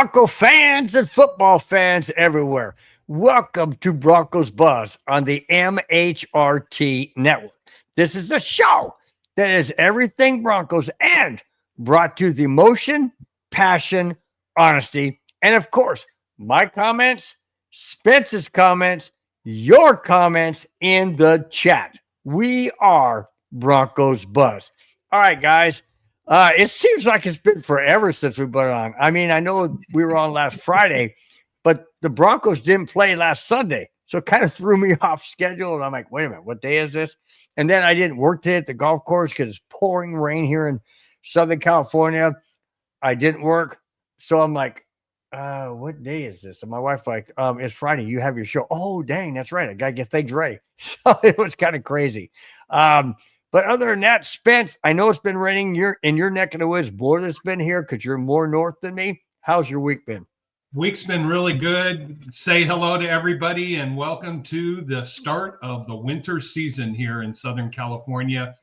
Bronco fans and football fans everywhere. Welcome to Broncos Buzz on the MHRT network. This is a show that is everything Broncos and brought to the emotion, passion, honesty, and of course, my comments, Spence's comments, your comments in the chat. We are Broncos Buzz. All right, guys. It seems like it's been forever since we've been on. I mean, I know we were on last Friday, but the Broncos didn't play last Sunday. So it kind of threw me off schedule. And I'm like, wait a minute, what day is this? And then I didn't work today at the golf course because it's pouring rain here in Southern California. I didn't work. So I'm like, what day is this? And my wife like, it's Friday. You have your show. Oh, dang, that's right. I got to get things ready. So it was kind of crazy. But other than that, Spence, I know it's been raining in your neck of the woods more than it's been here because you're more north than me. How's your week been? Week's been really good. Say hello to everybody and welcome to the start of the winter season here in Southern California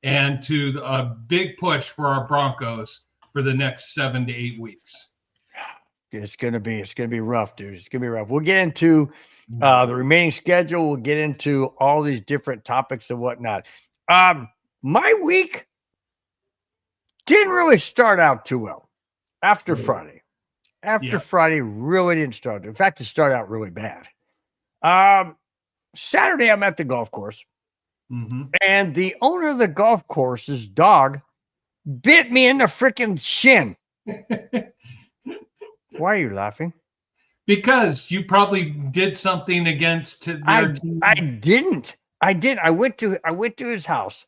and to a big push for our Broncos for the next 7 to 8 weeks. It's gonna be rough, dude. It's gonna be rough. We'll get into the remaining schedule. We'll get into all these different topics and whatnot. My week didn't really start out too well after Friday. Friday really didn't start. In fact, it started out really bad. Saturday, I'm at the golf course, and the owner of the golf course's dog bit me in the freaking shin. Why are you laughing? Because you probably did something against their team. I didn't. I did. I went to his house.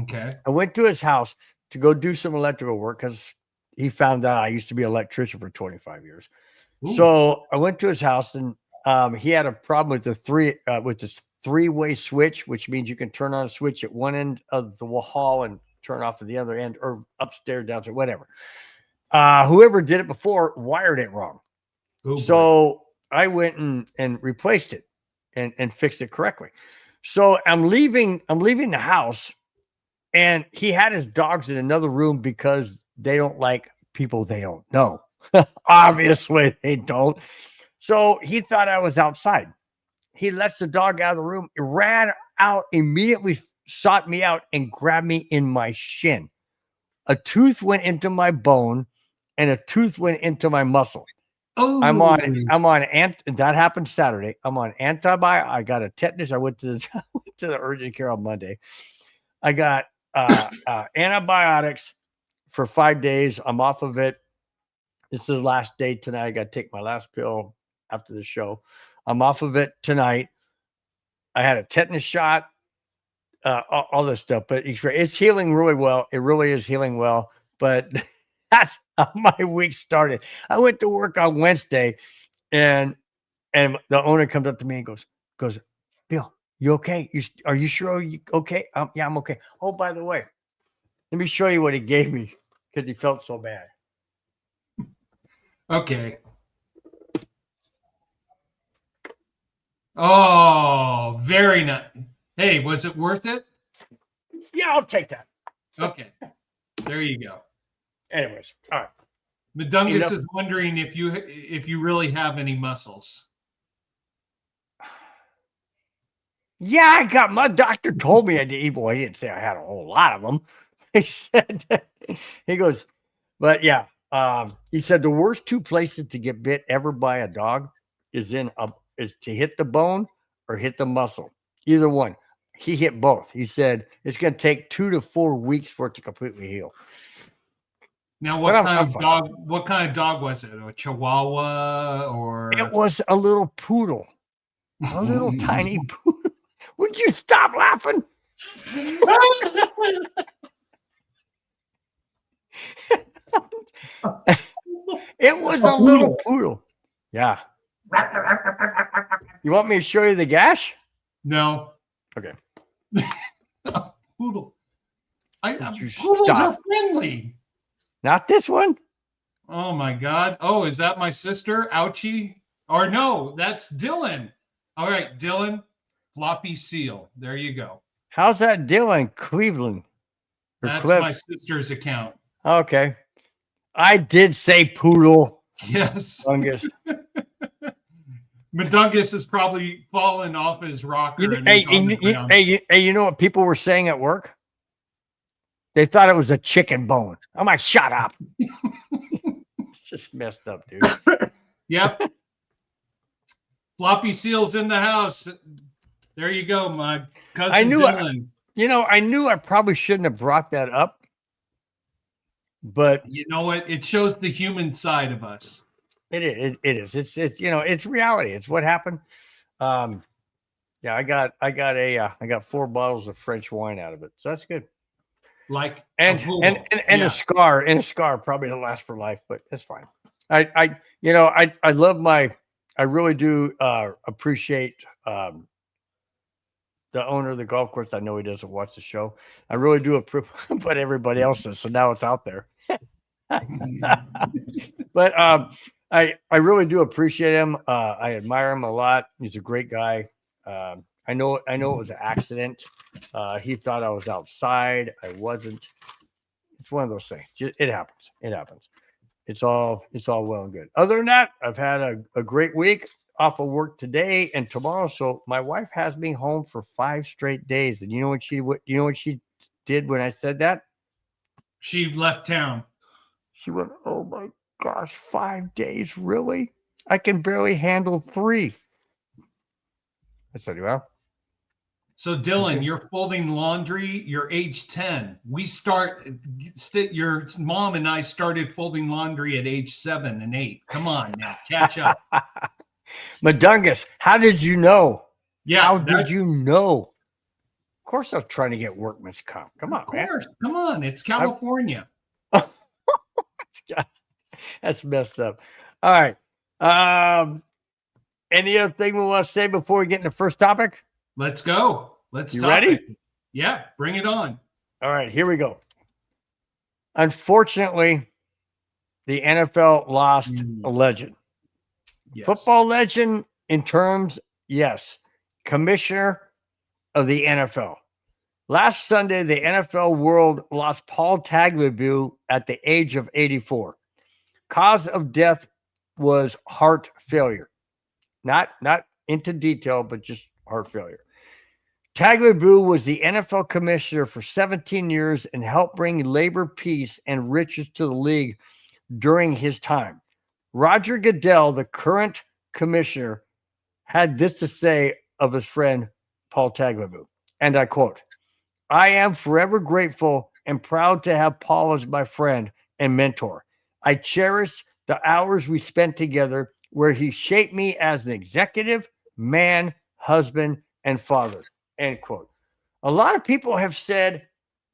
Okay. I went to his house to go do some electrical work because he found out I used to be an electrician for 25 years. Ooh. So I went to his house and he had a problem with this three-way switch, which means you can turn on a switch at one end of the hall and turn off at the other end, or upstairs, downstairs, whatever. Whoever did it before wired it wrong. Ooh, so I went and replaced it and fixed it correctly. So I'm leaving the house, and he had his dogs in another room because they don't like people they don't know. Obviously, they don't. So he thought I was outside. He lets the dog out of the room, ran out, immediately sought me out, and grabbed me in my shin. A tooth went into my bone, and a tooth went into my muscle. Oh, that happened Saturday. I'm on antibiotics. I got a tetanus. I went to the urgent care on Monday. I got antibiotics for 5 days. I'm off of it. This is the last day tonight. I got to take my last pill after the show. I'm off of it tonight. I had a tetanus shot, all this stuff, but it's healing really well. It really is healing well, but that's how my week started. I went to work on Wednesday, and the owner comes up to me and goes, Bill, you okay? Are you sure you okay? Yeah, I'm okay. Oh, by the way, let me show you what he gave me because he felt so bad. Okay. Oh, very nice. Hey, was it worth it? Yeah, I'll take that. Okay. There you go. Anyways, all right. Medungus is wondering if you really have any muscles. Yeah, my doctor told me I did. Well, he didn't say I had a whole lot of them. He said, he goes, but yeah, he said the worst two places to get bit ever by a dog is to hit the bone or hit the muscle. Either one. He hit both. He said it's going to take 2 to 4 weeks for it to completely heal. Now, what kind of dog was it? A Chihuahua or? It was a little poodle, a little tiny poodle. Would you stop laughing? It was a little poodle. Yeah. You want me to show you the gash? No. Okay. Poodle. Poodles are friendly. Not this one. Oh my God. Oh, is that my sister? Ouchie. Or no, that's Dylan. All right, Dylan. Floppy seal. There you go. How's that Dylan? Cleveland. That's my sister's account. Okay. I did say poodle. Yes. Fungus. Madungus has probably fallen off his rocker and Hey, he's on the ground. you know what people were saying at work? They thought it was a chicken bone. I'm like, shut up. It's just messed up, dude. Yep. Floppy Seal's in the house. There you go, my cousin Dylan. I knew I probably shouldn't have brought that up. But you know what? It shows the human side of us. It is. It's reality. It's what happened. Yeah, I got 4 bottles of French wine out of it, so that's good. Like a scar probably will last for life, but that's fine. I really do appreciate the owner of the golf course. I know he doesn't watch the show. I really do approve, but everybody else does. So now it's out there. But I really do appreciate him. I admire him a lot. He's a great guy. I know it was an accident. He thought I was outside. I wasn't. It's one of those things. It happens. It's all well and good. Other than that, I've had a great week off of work today and tomorrow. So my wife has me home for 5 straight days. And you know what she did when I said that? She left town. She went, "Oh my gosh, 5 days, really? I can barely handle 3." I said, "Well." So Dylan, okay. You're folding laundry. You're age 10. Your mom and I started folding laundry at age 7 and 8. Come on now, catch up. Madungus, how did you know? Yeah, how did you know? Of course, I was trying to get workman's comp. Come on, man. Of course, come on. It's California. That's messed up. All right. Any other thing we want to say before we get into the first topic? Let's go. You ready? Yeah, bring it on. All right, here we go. Unfortunately, the NFL lost a legend. Yes. Football legend in terms, yes. Commissioner of the NFL. Last Sunday, the NFL world lost Paul Tagliabue at the age of 84. Cause of death was heart failure. Not into detail, but just heart failure. Tagliabue was the NFL commissioner for 17 years and helped bring labor, peace, and riches to the league during his time. Roger Goodell, the current commissioner, had this to say of his friend Paul Tagliabue, and I quote, "I am forever grateful and proud to have Paul as my friend and mentor. I cherish the hours we spent together where he shaped me as an executive, man, husband, and father." End quote. A lot of people have said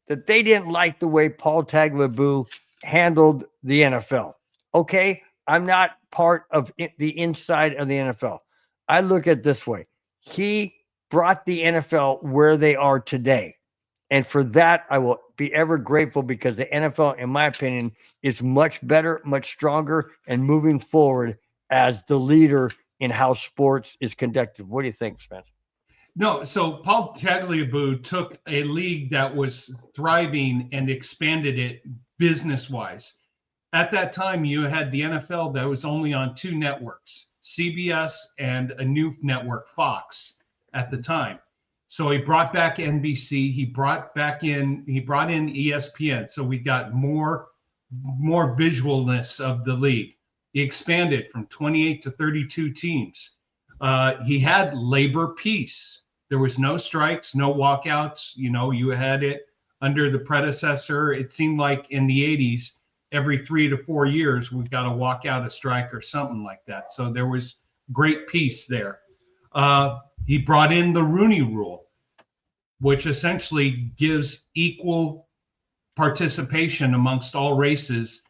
that they didn't like the way Paul Tagliabue handled the NFL. Okay, I'm not part of the inside of the NFL. I look at it this way. He brought the NFL where they are today. And for that, I will be ever grateful because the NFL, in my opinion, is much better, much stronger, and moving forward as the leader in how sports is conducted. What do you think, Spence? No, so Paul Tagliabue took a league that was thriving and expanded it business-wise. At that time, you had the NFL that was only on 2 networks, CBS and a new network, Fox, at the time. So he brought back NBC. He brought in ESPN. So we got more visualness of the league. He expanded from 28 to 32 teams. He had labor peace. There was no strikes, no walkouts. You had it under the predecessor. It seemed like in the 80s, every 3 to 4 years, we've got to walk out a strike or something like that. So there was great peace there. He brought in the Rooney Rule, which essentially gives equal participation amongst all races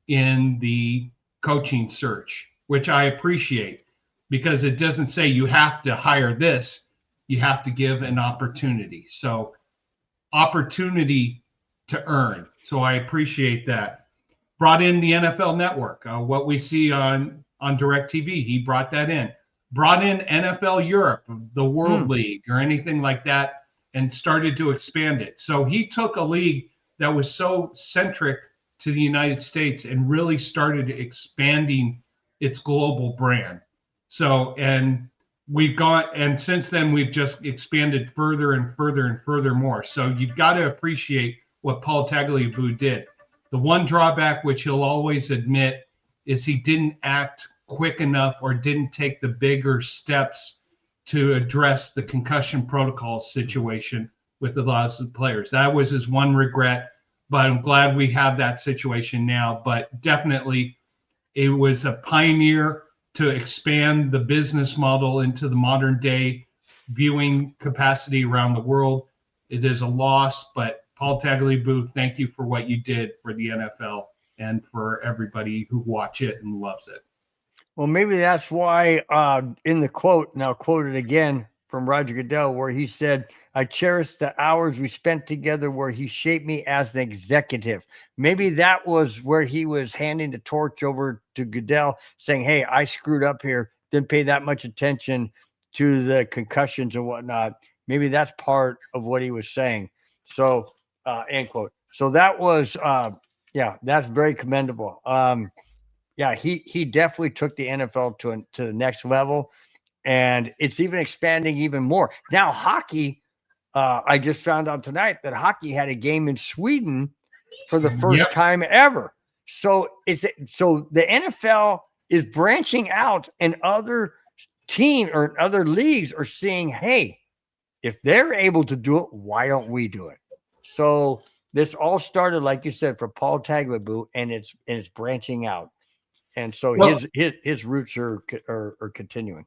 in the coaching search, which I appreciate because it doesn't say you have to hire this, you have to give an opportunity. So opportunity to earn. So I appreciate that. Brought in the NFL Network, what we see on DirecTV. He brought that in. Brought in NFL Europe, the World League, or anything like that, and started to expand it. So he took a league that was so centric to the United States and really started expanding its global brand. So, and we've gone, and since then we've just expanded further and further and further more. So you've got to appreciate what Paul Tagliabue did. The one drawback, which he'll always admit, is he didn't act quick enough or didn't take the bigger steps to address the concussion protocol situation with a lot of players. That was his one regret, but I'm glad we have that situation now. But definitely, it was a pioneer to expand the business model into the modern day viewing capacity around the world. It is a loss, but Paul Tagliabue, thank you for what you did for the NFL and for everybody who watch it and loves it. Well, maybe that's why in the quote, now quoted again from Roger Goodell, where he said, I cherish the hours we spent together where he shaped me as an executive. Maybe that was where he was handing the torch over to Goodell, saying, hey, I screwed up here, didn't pay that much attention to the concussions and whatnot. Maybe that's part of what he was saying. So, end quote. So that was, that's very commendable. Yeah, he definitely took the NFL to the next level, and it's even expanding even more. Now, hockey, I just found out tonight that hockey had a game in Sweden for the first time ever. So the NFL is branching out, and other teams or other leagues are saying, hey, if they're able to do it, why don't we do it? So this all started, like you said, for Paul Tagliabue, and it's branching out. And so his roots are continuing.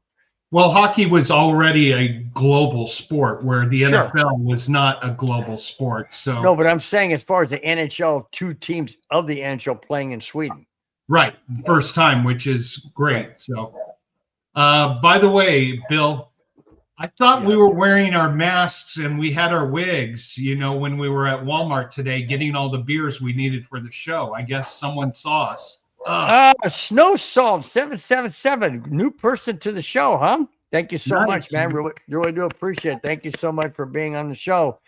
Well, hockey was already a global sport where the NFL was not a global sport. So no, but I'm saying as far as the NHL, 2 teams of the NHL playing in Sweden. Right. First time, which is great. Right. So by the way, Bill, I thought we were wearing our masks and we had our wigs, when we were at Walmart today getting all the beers we needed for the show. I guess someone saw us. Snow Salt 777, new person to the show, huh? Thank you so much, man. Really do appreciate it. Thank you so much for being on the show.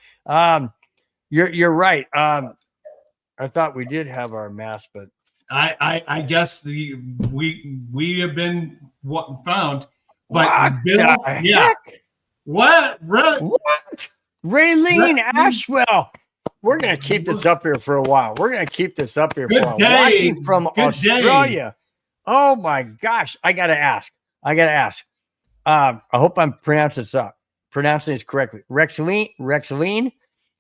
You're right. I thought we did have our mask, but I guess we have been found. But what Bill, What? Raylene Ashwell. We're going to keep this up here for a while. Watching from Australia. Oh, my gosh. I got to ask. I hope I'm pronouncing this correctly. Rexline,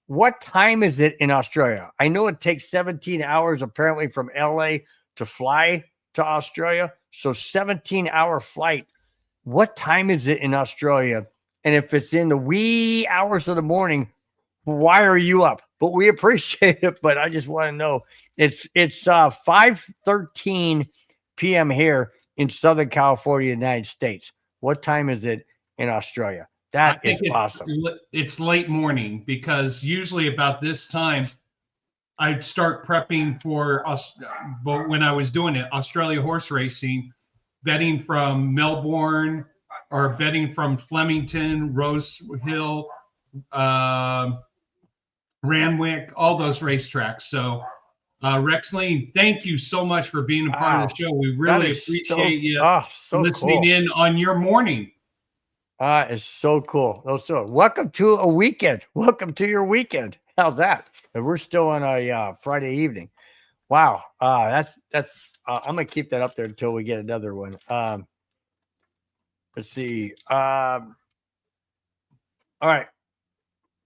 what time is it in Australia? I know it takes 17 hours apparently from LA to fly to Australia. So 17-hour flight. What time is it in Australia? And if it's in the wee hours of the morning, why are you up? But we appreciate it. But I just want to know, it's 5:13 p.m. here in Southern California, United States. What time is it in Australia? That is awesome. It's late morning because usually about this time I'd start prepping for us. But when I was doing it, Australia horse racing, betting from Melbourne or betting from Flemington, Rose Hill, Randwick, all those racetracks. So, Rexline, thank you so much for being a part of the show. We really appreciate you listening in on your morning. It's so cool. Welcome to a weekend. Welcome to your weekend. How's that? And we're still on a Friday evening. Wow. That's I'm gonna keep that up there until we get another one. Let's see. All right.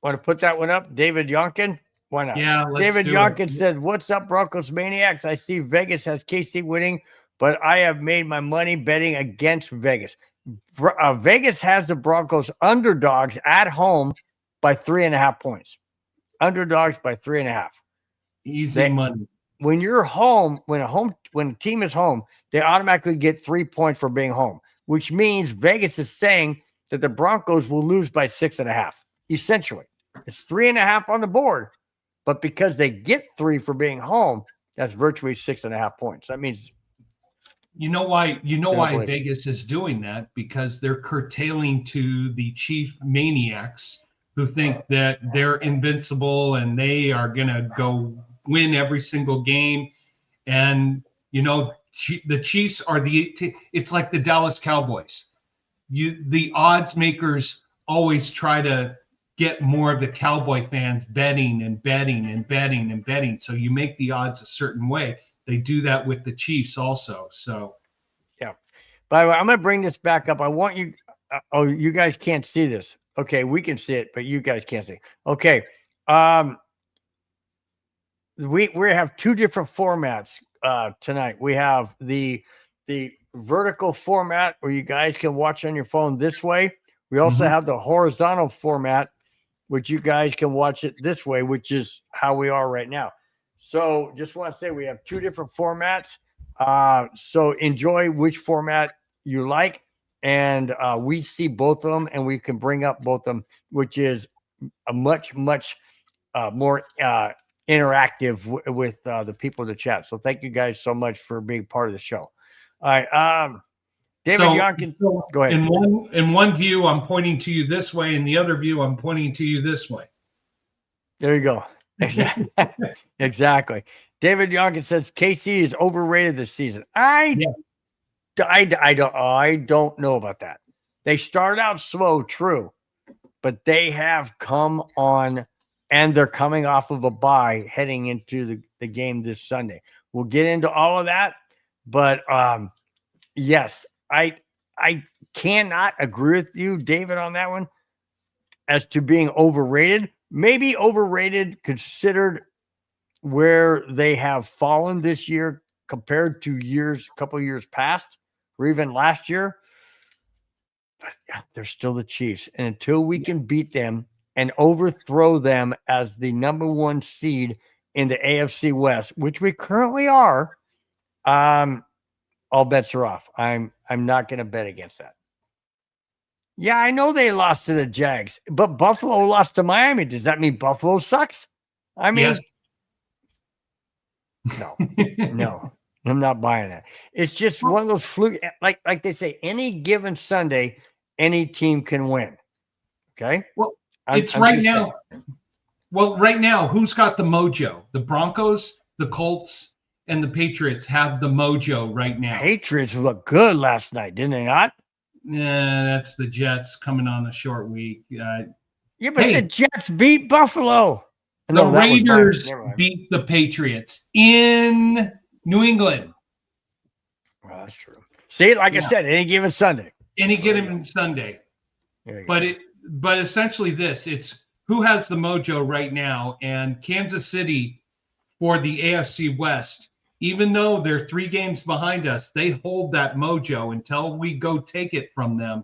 Want to put that one up? David Yonkin? Why not? Yeah, David Yonkin said, what's up, Broncos Maniacs? I see Vegas has KC winning, but I have made my money betting against Vegas. Vegas has the Broncos underdogs at home by 3.5 points. Underdogs by 3.5. Easy money. When you're home, when a team is home, they automatically get 3 points for being home, which means Vegas is saying that the Broncos will lose by 6.5. Essentially, it's 3.5 on the board, but because they get 3 for being home, that's virtually 6.5 points. That means you know why Vegas is doing that, because they're curtailing to the chief maniacs who think that they're invincible and they are going to go win every single game. And, the Chiefs are it's like the Dallas Cowboys. The odds makers always try to get more of the Cowboy fans betting and betting and betting and betting. So you make the odds a certain way. They do that with the Chiefs also. So yeah. By the way, I'm going to bring this back up. I want you. Oh, you guys can't see this. Okay, we can see it, but you guys can't see. Okay. We have two different formats tonight. We have the vertical format where you guys can watch on your phone this way. We also have the horizontal format, which you guys can watch it this way, which is how we are right now. So just want to say we have two different formats. So enjoy which format you like. And we see both of them, and we can bring up both of them, which is a much more interactive with the people in the chat. So thank you guys so much for being part of the show. All right, David Yonkin, go ahead. In one view, I'm pointing to you this way. In the other view, I'm pointing to you this way. There you go. Exactly. David Yonkin says KC is overrated this season. I don't know about that. They started out slow, true, but they have come on, and they're coming off of a bye heading into the game this Sunday. We'll get into all of that, but yes, I cannot agree with you, David, on that one as to being overrated. Maybe overrated considered where they have fallen this year compared to a couple of years past, or even last year. But yeah, they're still the Chiefs. And until we can beat them and overthrow them as the number one seed in the AFC West, which we currently are, all bets are off. I'm not going to bet against that. Yeah, I know they lost to the Jags, but Buffalo lost to Miami. Does that mean Buffalo sucks? I mean, yes. No, I'm not buying that. It's just one of those fluke, like they say, any given Sunday, any team can win. Okay. Well, right now. Well, right now, who's got the mojo? The Broncos, the Colts, and the Patriots have the mojo right now. Patriots looked good last night, didn't they not? Yeah, that's the Jets coming on a short week. Yeah, but the Jets beat Buffalo. The Raiders beat the Patriots in New England. Well, that's true. See, like I said, any given Sunday. Any given Sunday. But essentially it's who has the mojo right now, and Kansas City for the AFC West, even though they're 3 games behind us, they hold that mojo until we go take it from them.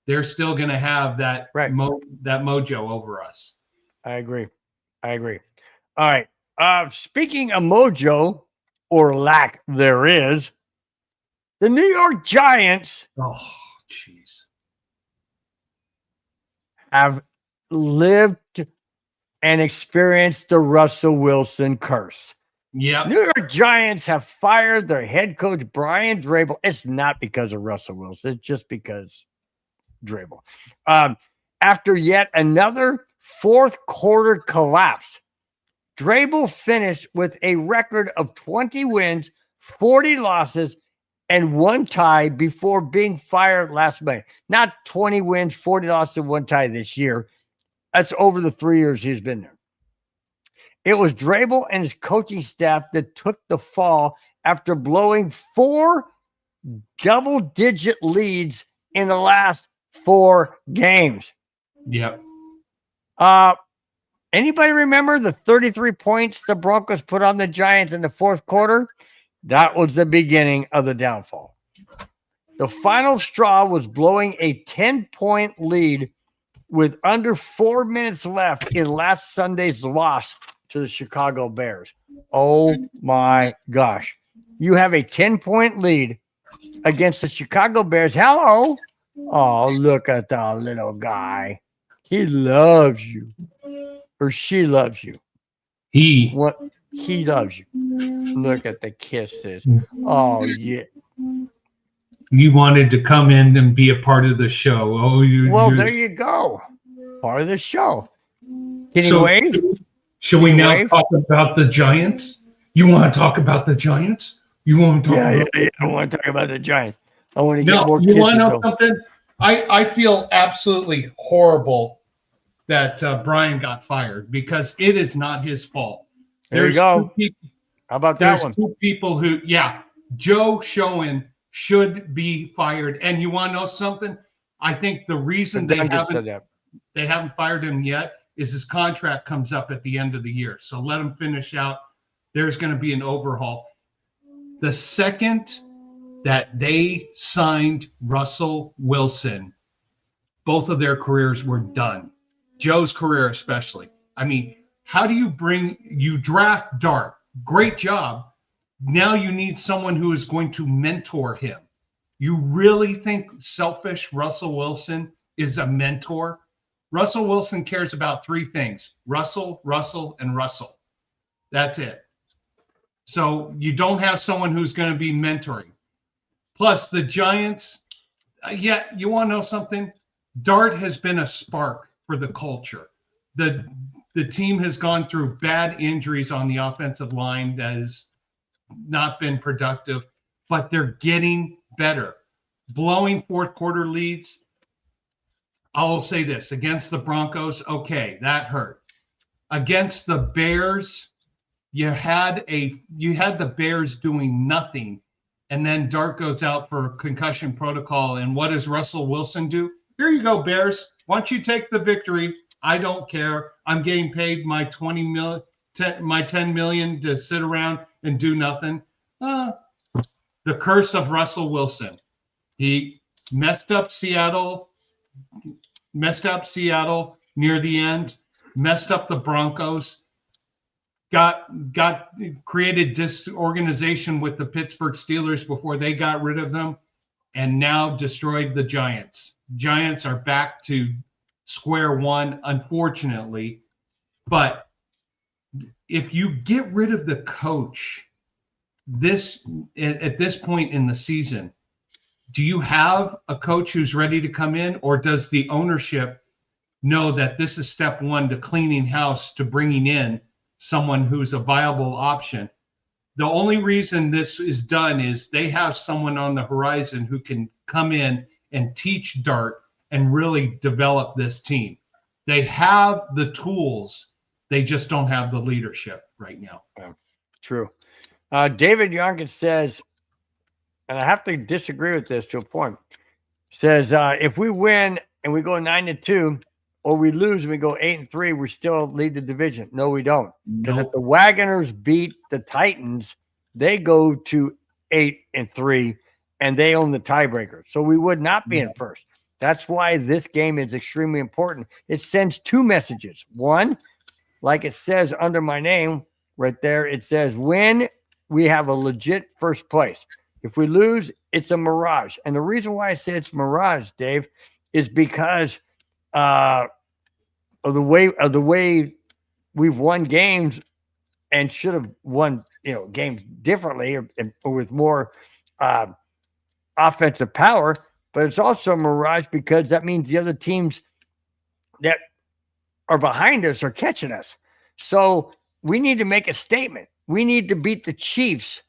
They're still going to have that mojo over us. I agree. All right. Speaking of mojo, or lack thereof, the New York Giants have lived and experienced the Russell Wilson curse. Yeah. New York Giants have fired their head coach, Brian Daboll. It's not because of Russell Wilson. It's just because Daboll. After yet another fourth quarter collapse, Daboll finished with a record of 20 wins, 40 losses, and 1 tie before being fired last May. Not 20 wins, 40 losses, and 1 tie this year. That's over the 3 years he's been there. It was Daboll and his coaching staff that took the fall after blowing 4 double-digit leads in the last 4 games. Yep. Anybody remember the 33 points the Broncos put on the Giants in the fourth quarter? That was the beginning of the downfall. The final straw was blowing a 10-point lead with under 4 minutes left in last Sunday's loss to the Chicago Bears. Oh my gosh. You have a 10-point lead against the Chicago Bears. Hello. Oh, look at the little guy. He loves you. Or she loves you. He loves you. Look at the kisses. Oh, yeah. You wanted to come in and be a part of the show. There you go. Part of the show. Can you wave? Should we now talk about the Giants? You want to talk about the Giants? You want to talk about? Yeah. I want to talk about the Giants. I want to get No, more you want to kisses. know something? I feel absolutely horrible that Brian got fired because it is not his fault. There you There's go. two people. How about that There's one? two people who, yeah, Joe Schoen should be fired. And you want to know something? I think the reason But Dan just said that. they haven't fired him yet is his contract comes up at the end of the year. So let him finish out. There's going to be an overhaul. The second that they signed Russell Wilson, both of their careers were done. Joe's career especially. I mean, how do you draft Dart? Great job. Now you need someone who is going to mentor him. You really think selfish Russell Wilson is a mentor? Russell Wilson cares about three things: Russell, Russell, and Russell. That's it. So you don't have someone who's going to be mentoring. Plus, the Giants, you want to know something? Dart has been a spark for the culture. The team has gone through bad injuries on the offensive line that has not been productive, but they're getting better. Blowing fourth quarter leads. I'll say this: against the Broncos, okay, that hurt. Against the Bears, you had the Bears doing nothing, and then Dart goes out for concussion protocol. And what does Russell Wilson do? Here you go, Bears. Why don't you take the victory? I don't care. I'm getting paid my my $10 million to sit around and do nothing. The curse of Russell Wilson. He messed up Seattle near the end, messed up the Broncos, got created disorganization with the Pittsburgh Steelers before they got rid of them, and now destroyed the Giants. Giants are back to square one, unfortunately. But if you get rid of the coach at this point in the season, do you have a coach who's ready to come in, or does the ownership know that this is step one to cleaning house, to bringing in someone who's a viable option? The only reason this is done is they have someone on the horizon who can come in and teach Dart and really develop this team. They have the tools. They just don't have the leadership right now. Yeah, true. David Youngkin says, and I have to disagree with this to a point, says if we win and we go 9-2, or we lose and we go 8-3, we still lead the division. No, we don't. Because if the Wagoners beat the Titans, they go to 8-3, and they own the tiebreaker. So we would not be in first. That's why this game is extremely important. It sends two messages. One, like it says under my name right there, it says win, we have a legit first place. If we lose, it's a mirage. And the reason why I say it's mirage, Dave, is because of the way we've won games and should have won, games differently or with more offensive power. But it's also a mirage because that means the other teams that are behind us are catching us. So we need to make a statement. We need to beat the Chiefs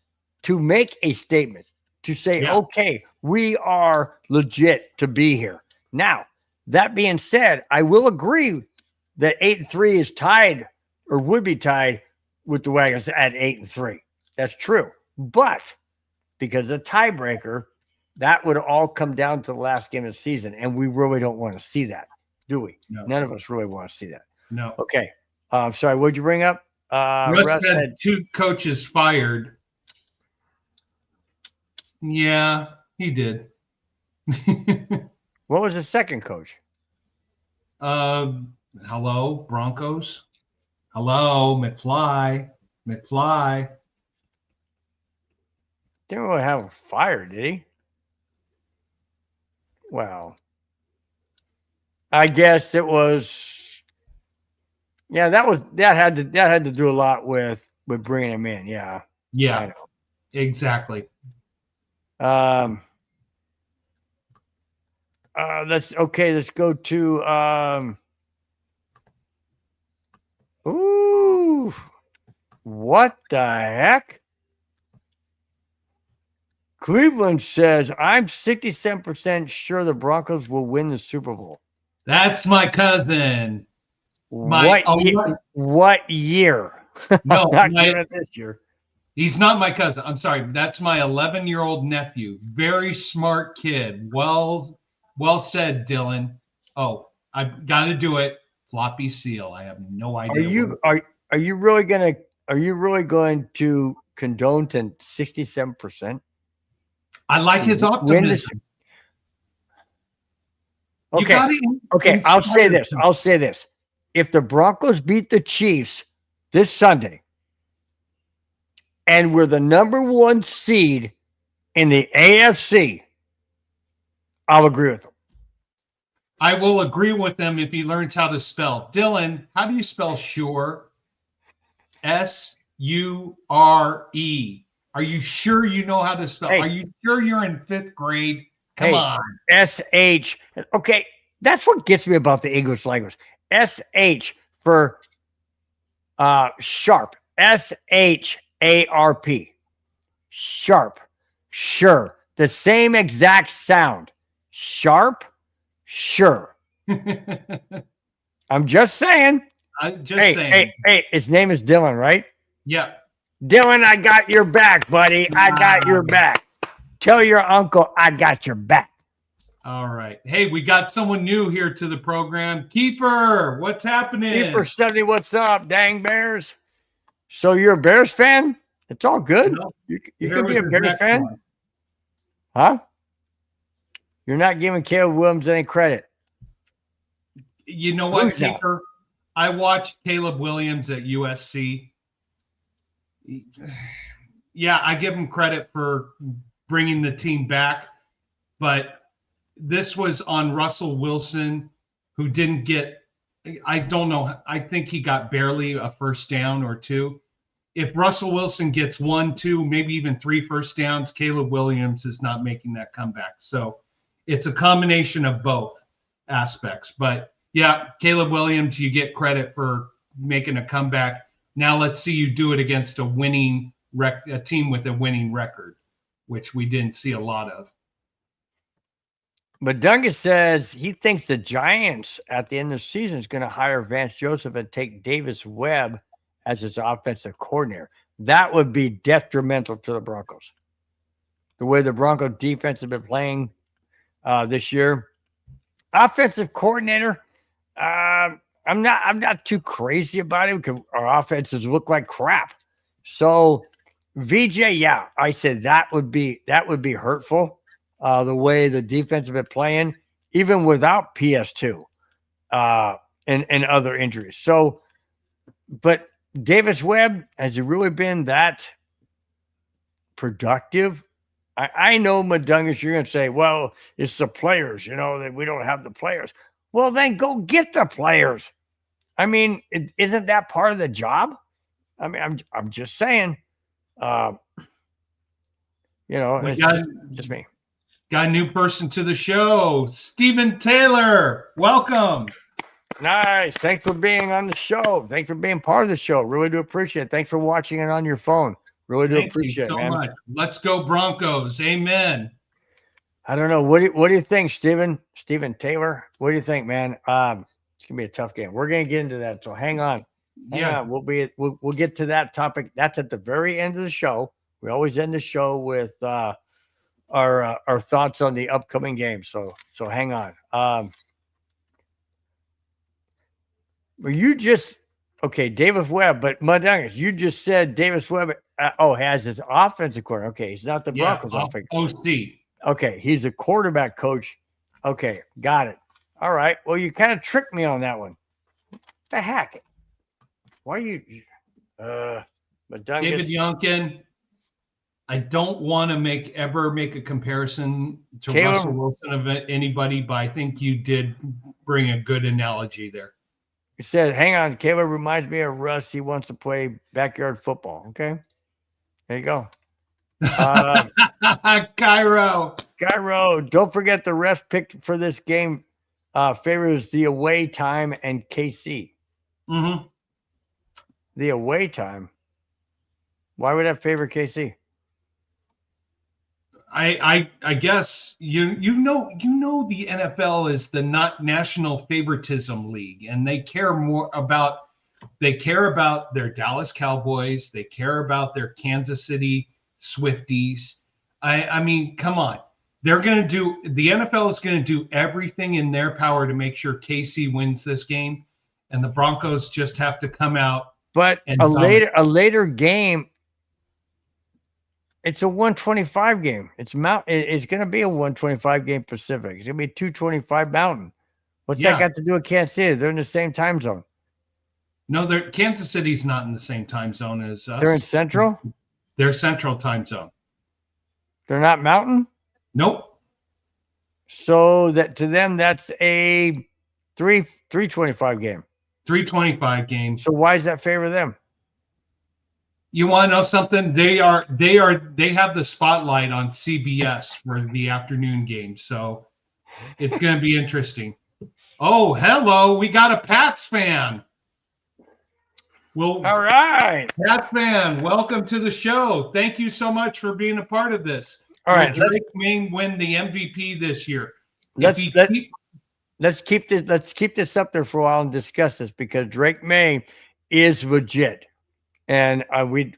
to make a statement, to say, okay, we are legit to be here. Now, that being said, I will agree that 8-3 is tied, or would be tied, with the Wagons at 8-3. That's true. But because of the tiebreaker, that would all come down to the last game of the season, and we really don't want to see that, do we? No. None of us really want to see that. No. Okay. Sorry, what'd you bring up? Russ had two coaches fired. Yeah, he did. What was the second coach? Hello, Broncos. Hello, McFly. Didn't really have him fired, did he? Well, I guess it was. Yeah, that had to do a lot with bringing him in. Yeah. Yeah. Exactly. Let's go to ooh, what the heck? Cleveland says, I'm 67% sure the Broncos will win the Super Bowl. That's my cousin. What year? No, not giving it this year. He's not my cousin. I'm sorry. That's my 11-year-old nephew. Very smart kid. Well said, Dylan. Oh, I've got to do it. Floppy seal. I have no idea. Are you really going to condone to 67%? I like his optimism. Okay. I'll say this. If the Broncos beat the Chiefs this Sunday and we're the number 1 seed in the AFC, I'll agree with him. I will agree with him if he learns how to spell. Dylan, how do you spell sure? S-U-R-E. Are you sure you know how to spell? Hey, are you sure you're in 5th grade? Come on. S-H. Okay, that's what gets me about the English language. S-H for sharp. S-H-A-R-P. Sharp. Sure. The same exact sound. Sharp. Sure. I'm just saying. Hey, his name is Dylan, right? Yeah. Dylan, I got your back, buddy. I got your back. Tell your uncle I got your back. All right. Hey, we got someone new here to the program. Kiefer, what's happening? Kiefer Sunday, what's up, dang Bears? So you're a Bears fan? It's all good. No, you can be a Bears fan. Huh? You're not giving Caleb Williams any credit. You know what, Kiefer? I watched Caleb Williams at USC. Yeah, I give him credit for bringing the team back, but this was on Russell Wilson, who didn't get, I don't know, I think he got barely a first down or 2. If Russell Wilson gets 1, 2, maybe even 3 first downs, Caleb Williams is not making that comeback. So it's a combination of both aspects. But yeah, Caleb Williams, you get credit for making a comeback. Now let's see you do it against a team with a winning record, which we didn't see a lot of. But Duncan says he thinks the Giants at the end of the season is going to hire Vance Joseph and take Davis Webb as his offensive coordinator. That would be detrimental to the Broncos. The way the Broncos defense has been playing this year. Offensive coordinator, I'm not too crazy about it because our offenses look like crap. So VJ, yeah, I said that would be hurtful. The way the defense has been playing, even without PS2 and other injuries. So, but Davis Webb, has he really been that productive? I know, Madungus, you're going to say, well, it's the players, that we don't have the players. Well, then go get the players. I mean, isn't that part of the job? I mean, I'm just saying, it's just me. Got a new person to the show, Stephen Taylor. Welcome. Nice. Thanks for being on the show. Thanks for being part of the show. Really do appreciate it. Thanks for watching it on your phone. Really do appreciate it, man. Thank you so much. Let's go Broncos. Amen. I don't know. What do you think, Stephen Taylor? What do you think, man? It's gonna be a tough game. We're gonna get into that. So hang on. Hang on. We'll get to that topic. That's at the very end of the show. We always end the show with our thoughts on the upcoming game. So hang on. Davis Webb, but Mudungus, you just said Davis Webb has his offensive coordinator. Okay, he's not the Broncos offensive OC. Okay, he's a quarterback coach. Okay, got it. All right. Well, you kind of tricked me on that one. What the heck? Why are you Mudungus? David Youngkin? I don't want to ever make a comparison to Russell Wilson of anybody, but I think you did bring a good analogy there. He said, hang on, Caleb reminds me of Russ. He wants to play backyard football. Okay. There you go. Cairo. Don't forget the ref picked for this game favors the away time and KC. Mm-hmm. The away time? Why would that favor KC? I guess you know the NFL is the not national favoritism league, and they care about their Dallas Cowboys, they care about their Kansas City Swifties. I mean, come on. The NFL is going to do everything in their power to make sure KC wins this game, and the Broncos just have to come out. But and a later game, it's a 125 game. It's going to be a 125 game Pacific. It's going to be 225 Mountain. What's that got to do with Kansas City? They're in the same time zone. No, Kansas City's not in the same time zone as us. They're in Central? They're Central time zone. They're not Mountain? Nope. So that to them, that's a 325 game. 325 game. So why does that favor them? You want to know something? They have the spotlight on CBS for the afternoon game, so it's going to be interesting. Oh, hello, we got a Pats fan. Well, all right, Pats fan, welcome to the show. Thank you so much for being a part of this. All right, Drake May win the MVP this year. Let's keep this up there for a while and discuss this, because Drake May is legit, and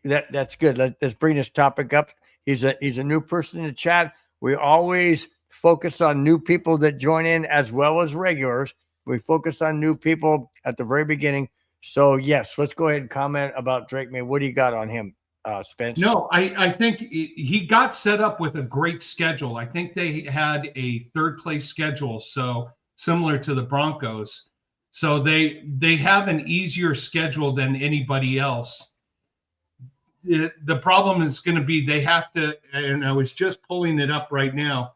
that's good. Let's bring this topic up. He's a new person in the chat. We always focus on new people that join in as well as regulars. We focus on new people at the very beginning. So yes, let's go ahead and comment about Drake May. What do you got on him, Spence? No, I think he got set up with a great schedule. I think they had a third place schedule, so similar to the Broncos. So they have an easier schedule than anybody else. The problem is going to be they have to, and I was just pulling it up right now.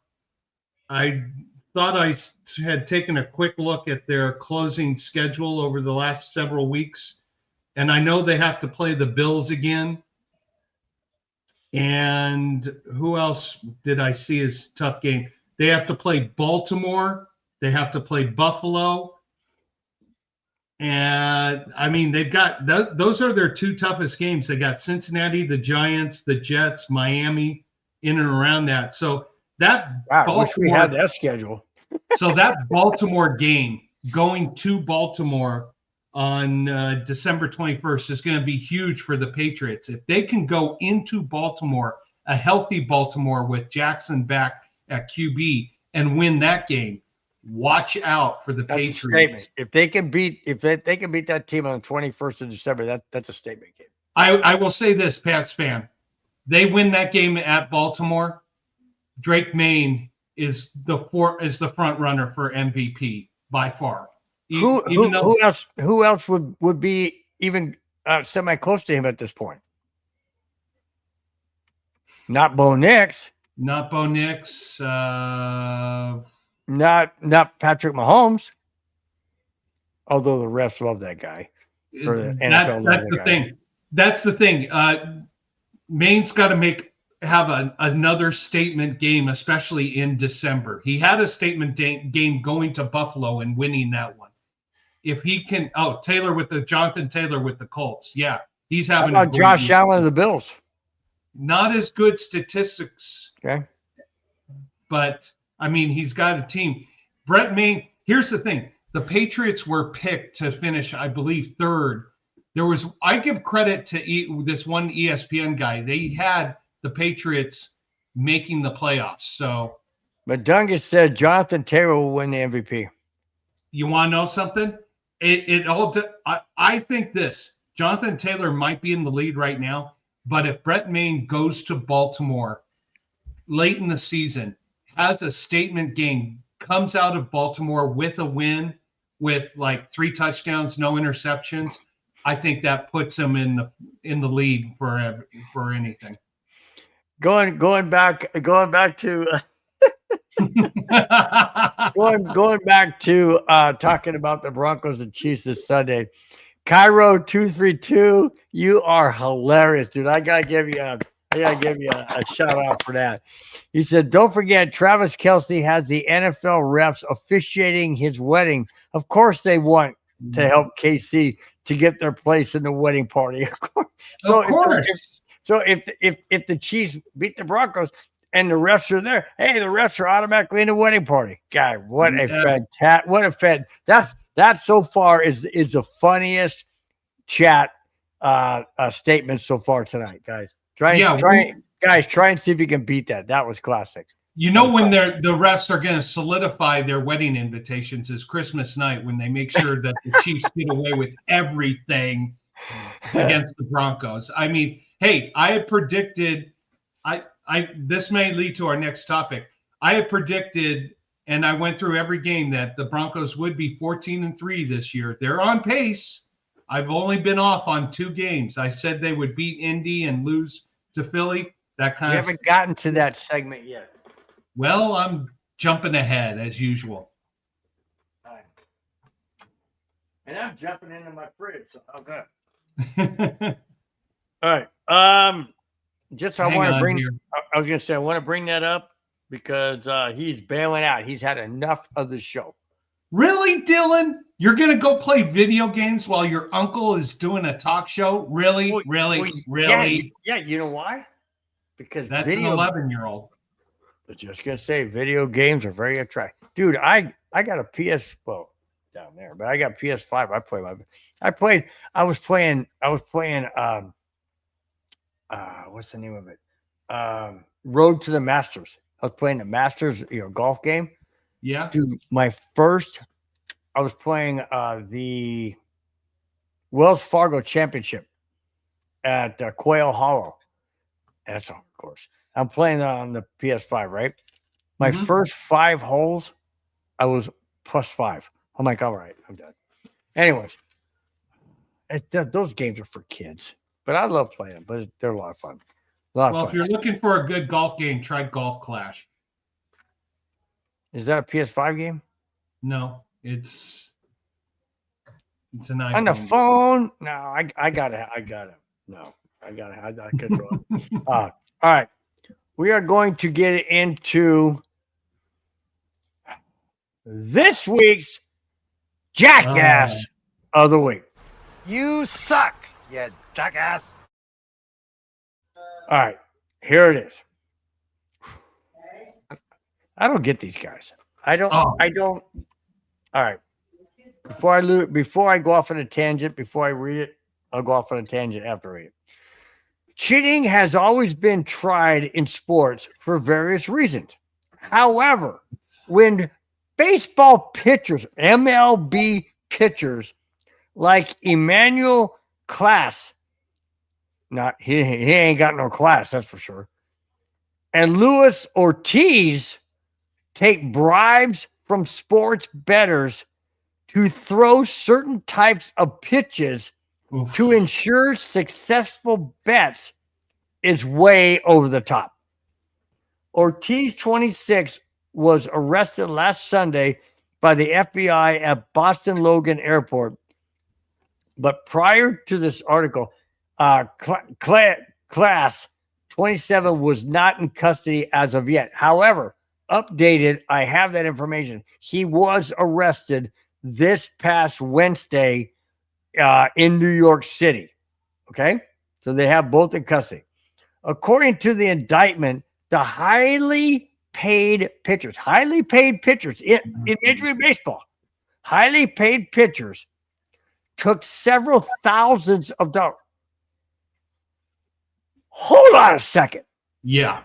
I thought I had taken a quick look at their closing schedule over the last several weeks, and I know they have to play the Bills again. And who else did I see as tough game? They have to play Baltimore. They have to play Buffalo. And I mean, they've got those are their two toughest games. They got Cincinnati, the Giants, the Jets, Miami, in and around that. So I wish we had that schedule. So that Baltimore game, going to Baltimore on December 21st, is going to be huge for the Patriots. If they can go into Baltimore, a healthy Baltimore with Jackson back at QB, and win that game, watch out for the Patriots. If they can beat that team on the 21st of December, that's a statement game. I will say this, Pats fan, they win that game at Baltimore, Drake May is the front runner for MVP by far. Who else would be even semi close to him at this point? Not Bo Nix. Not Bo Nix. Not Patrick Mahomes. Although the refs love that guy. That's the thing. Maine's got to have another statement game, especially in December. He had a statement game going to Buffalo and winning that one. If he can, Jonathan Taylor with the Colts. Yeah, he's having. How about Josh Allen of the Bills? Not as good statistics. Okay. But I mean, he's got a team. Brett May. Here's the thing: the Patriots were picked to finish, I believe, third. I give credit to this one ESPN guy. They had the Patriots making the playoffs. So, but Dungus said Jonathan Taylor will win the MVP. You want to know something? I think this. Jonathan Taylor might be in the lead right now, but if Brett May goes to Baltimore late in the season, has a statement game, comes out of Baltimore with a win, with like 3 touchdowns, no interceptions, I think that puts him in the lead for anything. Going back to going back to talking about the Broncos and Chiefs this Sunday. Cairo 232, you are hilarious, dude. I gotta give you a shout out for that. He said, "Don't forget, Travis Kelce has the NFL refs officiating his wedding. Of course, they want to help KC to get their place in the wedding party. Of course. So if the Chiefs beat the Broncos, and the refs are there. Hey, the refs are automatically in the wedding party. God, what a that so far is the funniest chat statement so far tonight, guys. Try and see if you can beat that. That was classic. You know, when the refs are going to solidify their wedding invitations is Christmas night, when they make sure that the Chiefs get away with everything against the Broncos. I mean, hey, I had predicted. This may lead to our next topic. I had predicted, and I went through every game, that the Broncos would be 14-3 this year. They're on pace. I've only been off on 2 games. I said they would beat Indy and lose to Philly. We haven't gotten to that segment yet. Well, I'm jumping ahead as usual. All right. And I'm jumping into my fridge. So okay. All right. I was going to say, I want to bring that up because he's bailing out. He's had enough of the show. Really, Dylan? You're going to go play video games while your uncle is doing a talk show? Really? Really? Yeah, you know why? Because that's an 11-year-old. I was just going to say, video games are very attractive. Dude, I got a down there, but I got PS5. I was playing what's the name of it? Road to the Masters. I was playing the Masters, golf game. Yeah. Dude, I was playing the Wells Fargo Championship at Quail Hollow. That's on course. I'm playing on the PS5, right? My first 5 holes, I was +5. I'm like, all right, I'm done. Anyways, those games are for kids, but I love playing them. But they're a lot of fun. If you're looking for a good golf game, try Golf Clash. Is that a PS5 game? No, it's an iPhone. On the phone? No, I got it. No, I control it. All right. We are going to get into this week's Jackass of the Week. You suck, you jackass. All right, here it is. I don't get these guys. I don't. All right. Before I go off on a tangent, before I read it, I'll go off on a tangent after I read it. Cheating has always been tried in sports for various reasons. However, when baseball pitchers, MLB pitchers like Emmanuel Class, he ain't got no class, that's for sure, and Luis Ortiz take bribes from sports bettors to throw certain types of pitches to ensure successful bets, is way over the top. Ortiz, 26, was arrested last Sunday by the FBI at Boston Logan Airport. But prior to this article, Class 27 was not in custody as of yet. However, updated, I have that information. He was arrested this past Wednesday in New York City. Okay? So they have both in custody. According to the indictment, the highly paid pitchers in Major League Baseball, highly paid pitchers took several thousands of dollars. Hold on a second. Yeah.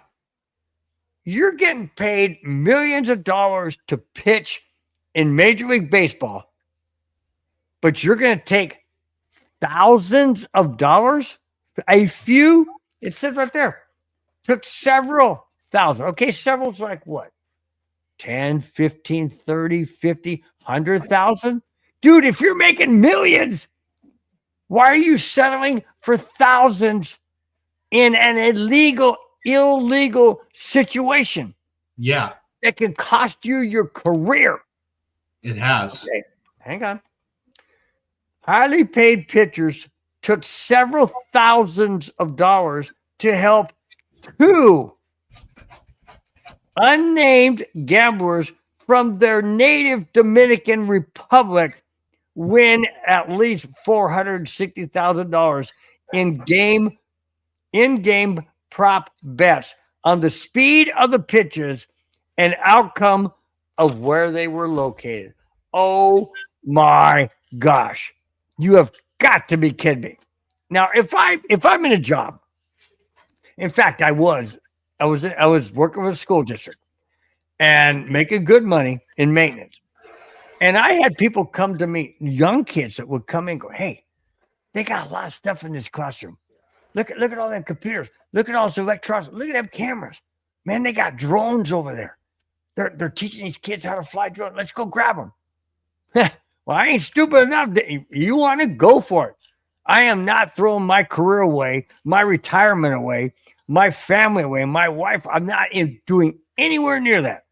You're getting paid millions of dollars to pitch in Major League Baseball, but you're going to take thousands of dollars? A few? It says right there. Took several thousand. Okay, several's like what? 10, 15, 30, 50, 100,000? Dude, if you're making millions, why are you settling for thousands in an illegal situation? Yeah. That can cost you your career. It has. Okay, hang on. Highly paid pitchers took several thousands of dollars to help 2 unnamed gamblers from their native Dominican Republic win at least $460,000 in-game prop bets on the speed of the pitches and outcome of where they were located. Oh my gosh. You have got to be kidding me. Now, if I'm in a job, in fact, I was working with a school district and making good money in maintenance. And I had people come to me, young kids that would come in and go, hey, they got a lot of stuff in this classroom. Look at all them computers. Look at all those electronics. Look at them cameras. Man, they got drones over there. They're teaching these kids how to fly drones. Let's go grab them. Well, I ain't stupid enough. You want to go for it. I am not throwing my career away, my retirement away, my family away, my wife. I'm not doing anywhere near that.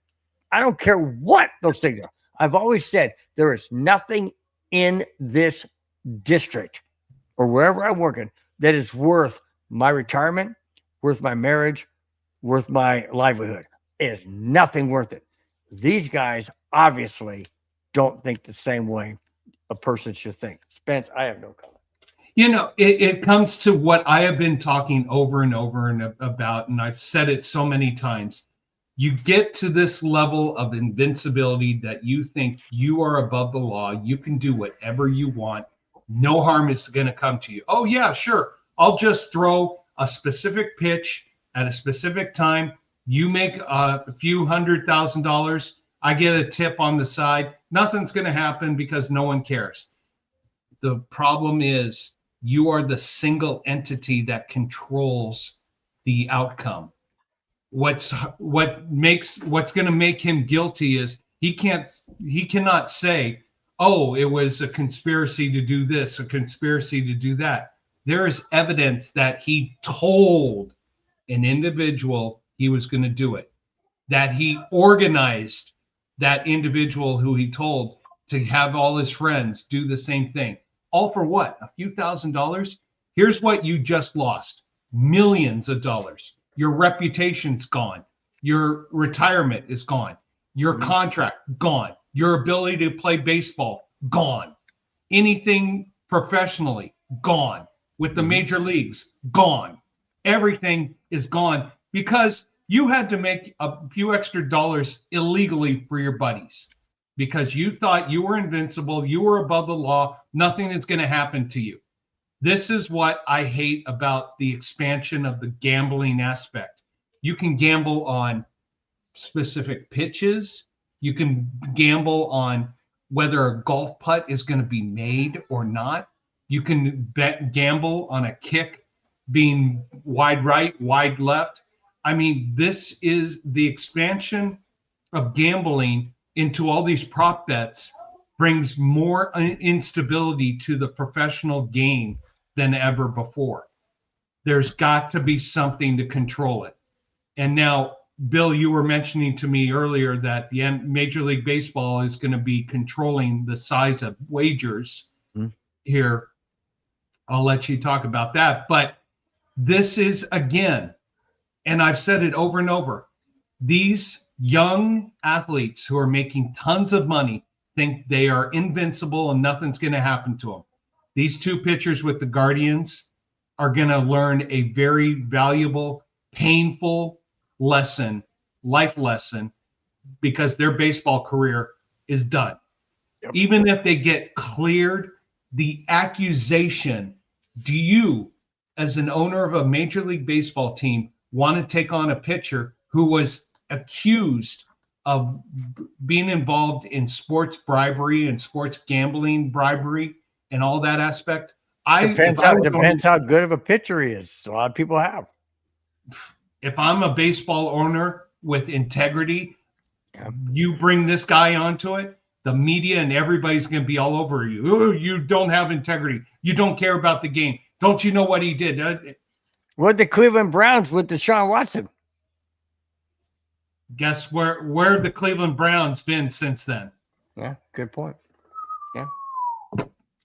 I don't care what those things are. I've always said there is nothing in this district or wherever I'm working that is worth my retirement, worth my marriage, worth my livelihood. It is nothing worth it. These guys obviously don't think the same way a person should think. Spence, I have no comment. You know, it comes to what I have been talking over and over and about, and I've said it so many times. You get to this level of invincibility that you think you are above the law. You can do whatever you want. No harm is going to come to you. Oh, yeah, sure. I'll just throw a specific pitch at a specific time. You make a few $100,000. I get a tip on the side. Nothing's going to happen because no one cares. The problem is you are the single entity that controls the outcome. What's going to make him guilty is he cannot say, oh, it was a conspiracy to do this, a conspiracy to do that. There is evidence that he told an individual he was going to do it, that he organized that individual who he told to have all his friends do the same thing. All for what? A few $1,000s? Here's what you just lost. Millions of dollars. Your reputation's gone. Your retirement is gone. Your contract, gone. Your ability to play baseball, gone. Anything professionally, gone. With the major leagues, gone. Everything is gone because you had to make a few extra dollars illegally for your buddies because you thought you were invincible, you were above the law, nothing is going to happen to you. This is what I hate about the expansion of the gambling aspect. You can gamble on specific pitches. You can gamble on whether a golf putt is going to be made or not. You can gamble on a kick being wide right, wide left. I mean, this is the expansion of gambling into all these prop bets brings more instability to the professional game than ever before. There's got to be something to control it. And now, Bill, you were mentioning to me earlier that the Major League Baseball is going to be controlling the size of wagers here. I'll let you talk about that. But this is, again, and I've said it over and over, these young athletes who are making tons of money think they are invincible and nothing's going to happen to them. These two pitchers with the Guardians are going to learn a very valuable, painful lesson, life lesson, because their baseball career is done. Yep. Even if they get cleared, the accusation, do you, as an owner of a Major League Baseball team, want to take on a pitcher who was accused of being involved in sports bribery and sports gambling bribery and all that aspect? Depends how good of a pitcher he is. A lot of people have. If I'm a baseball owner with integrity, you bring this guy onto it, the media and everybody's going to be all over you. Oh, you don't have integrity. You don't care about the game. Don't you know what he did? What the Cleveland Browns with Deshaun Watson? Guess where the Cleveland Browns been since then? Yeah, good point.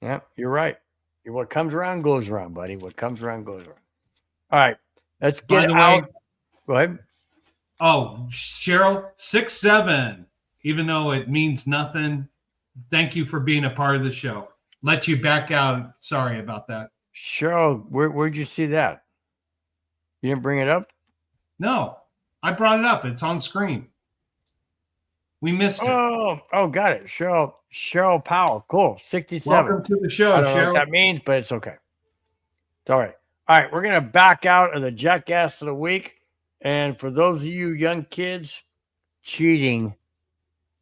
Yeah, you're right. What comes around goes around, buddy. What comes around goes around. All right, let's get out. Go ahead. Oh, Cheryl, 6'7", even though it means nothing. Thank you for being a part of the show. Let you back out. Sorry about that. Cheryl, where'd you see that? You didn't bring it up? No. I brought it up. It's on screen. We missed it. Oh, got it. Cheryl Powell. Cool. 67. Welcome to the show, I don't know Cheryl. what that means, but it's okay. It's all right. All right, we're gonna back out of the Jackass of the Week. And for those of you young kids, cheating.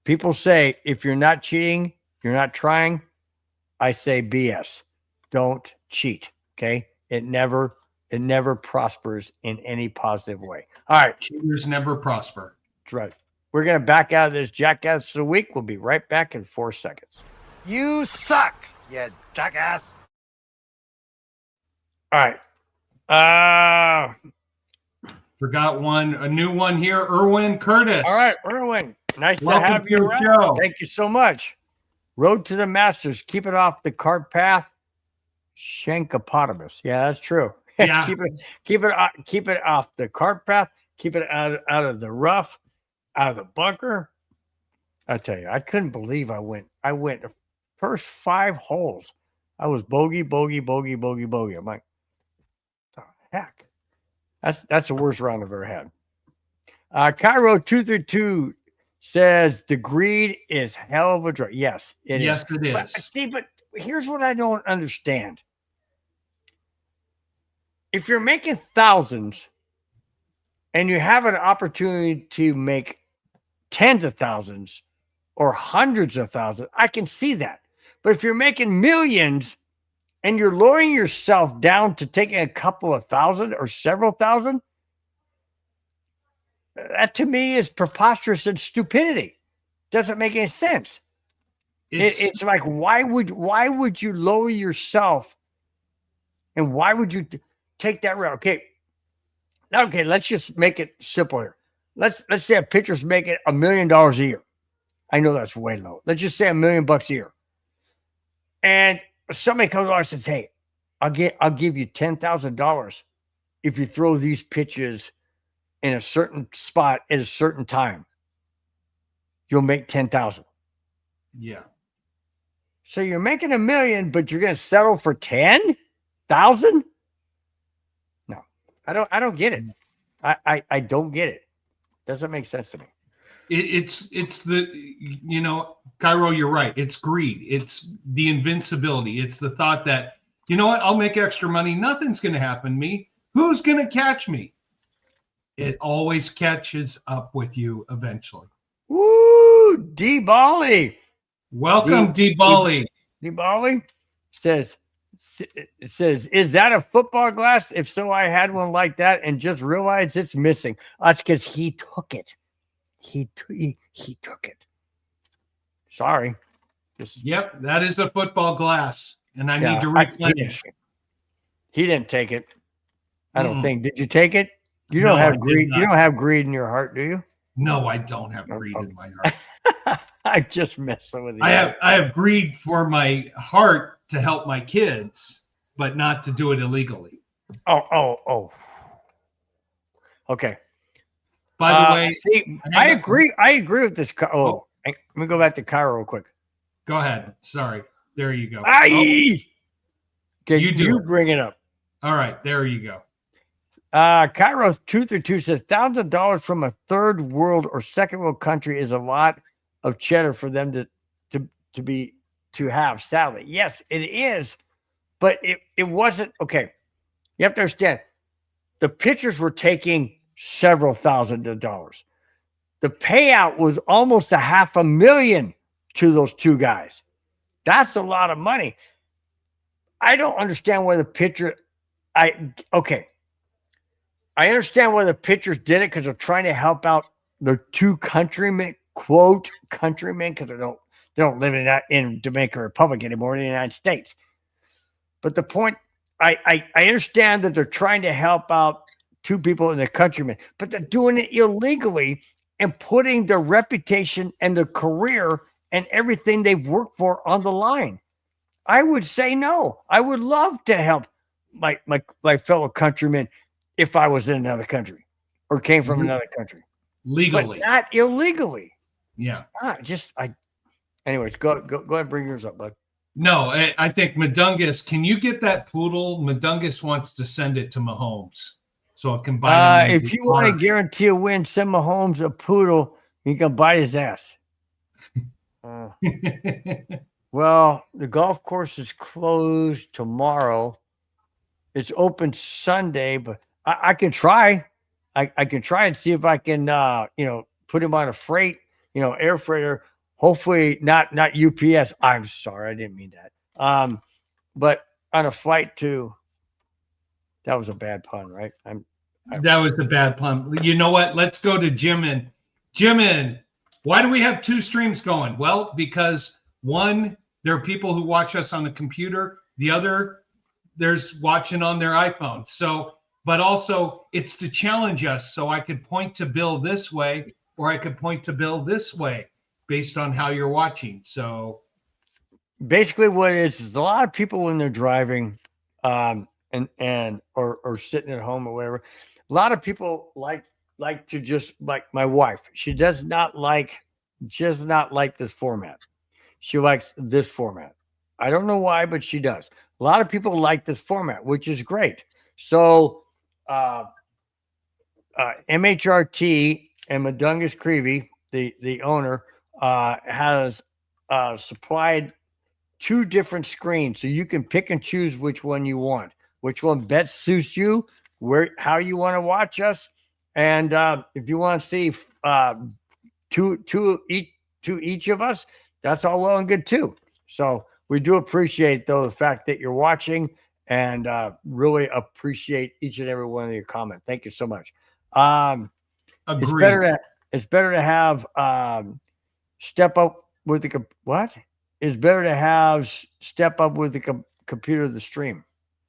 People say if you're not cheating, you're not trying. I say BS. Don't cheat. Okay. It never prospers in any positive way. All right. Cheaters never prosper. That's right. We're going to back out of this Jackass of the Week. We'll be right back in 4 seconds. You suck, you jackass. All right. Forgot a new one here. Erwin Curtis. All right, Erwin. Nice Welcome to have you the around. show. Thank you so much. Road to the Masters. Keep it off the cart path. Shankopotamus. Yeah, that's true. Yeah. keep it off the cart path. Keep it out of the rough, out of the bunker. I tell you, I couldn't believe I went the first 5 holes. I was bogey. I'm like, the heck. That's the worst round I've ever had. Cairo 232 says the greed is hell of a drug. Yes, it is. Yes, it is. But here's what I don't understand. If you're making thousands and you have an opportunity to make tens of thousands or hundreds of thousands, I can see that. But if you're making millions and you're lowering yourself down to taking a couple of thousand or several thousand, that to me is preposterous and stupidity. Doesn't make any sense. It's like, why would you lower yourself, and why would you take that route? Okay, let's just make it simpler. Let's say a pitcher's making $1 million a year. I know that's way low. Let's just say $1 million a year. And somebody comes along and says, "Hey, I'll give you $10,000 if you throw these pitches in a certain spot at a certain time. You'll make 10,000." Yeah. So you're making $1 million, but you're going to settle for 10,000? No, I don't get it. I don't get it. Doesn't make sense to me. It's the, Cairo, you're right. It's greed. It's the invincibility. It's the thought that, you know what, I'll make extra money. Nothing's going to happen to me. Who's going to catch me? It always catches up with you eventually. Woo! D-Bally. Welcome, D-Bally. D-Bally says, is that a football glass? If so, I had one like that and just realized it's missing. That's because he took it. He took it. Sorry. Yep, that is a football glass, and I need to replenish. He didn't take it. I don't think. Did you take it? You No, don't have I did greed. not. You don't have greed in your heart, do you? No, I don't have greed in my heart. I just messing with you. I have greed for my heart to help my kids, but not to do it illegally. Oh. Okay. By the way, see, I agree with this. Let me go back to Cairo real quick. Go ahead. Sorry. There you go. Okay, you it. bring it up. All right. There you go. Cairo 232 says $1,000 from a third world or second world country is a lot of cheddar for them to have. Sadly, yes, it is, but it wasn't okay. You have to understand, the pitchers were taking several $1,000s. The payout was almost $500,000 to those 2 guys. That's a lot of money. I don't understand why the pitcher. I understand why the pitchers did it, because they're trying to help out their 2 countrymen, quote countrymen, because they don't live in Dominican Republic anymore, in the United States. But the point, I understand that they're trying to help out 2 people in the countrymen, but they're doing it illegally and putting their reputation and their career and everything they've worked for on the line. I would say no. I would love to help my fellow countrymen if I was in another country or came from another country. Legally. But not illegally. Yeah. Anyways, go ahead, bring yours up, bud. No, I think Madungus, can you get that poodle? Madungus wants to send it to Mahomes. so it can buy. If you want to guarantee a win, send Mahomes a poodle. You can bite his ass. Well, the golf course is closed tomorrow. It's open Sunday, but I can try. I can try and see if I can, put him on a freight, air freighter. Hopefully not UPS. I'm sorry, I didn't mean that. But on a flight to. That was a bad pun, right? That was a bad pun. You know what? Let's go to Jimin. Jimin, why do we have two streams going? Well, because one, there are people who watch us on the computer. The other, there's watching on their iPhone. So, but also it's to challenge us. So I could point to Bill this way, or I could point to Bill this way based on how you're watching. So basically what it is a lot of people when they're driving, or sitting at home or whatever, a lot of people like to just, like my wife, she does not like this format. She likes this format. I don't know why, but she does. A lot of people like this format, which is great. So MHRT and Madungus Creevy, the owner, has supplied 2 different screens, so you can pick and choose which one you want, which one best suits you, how you want to watch us, and if you want to see two each of us, that's all well and good too. So we do appreciate though the fact that you're watching, and really appreciate each and every one of your comments. Thank you so much. Agreed. It's better to have step up with the what? It's better to have step up with the computer the stream.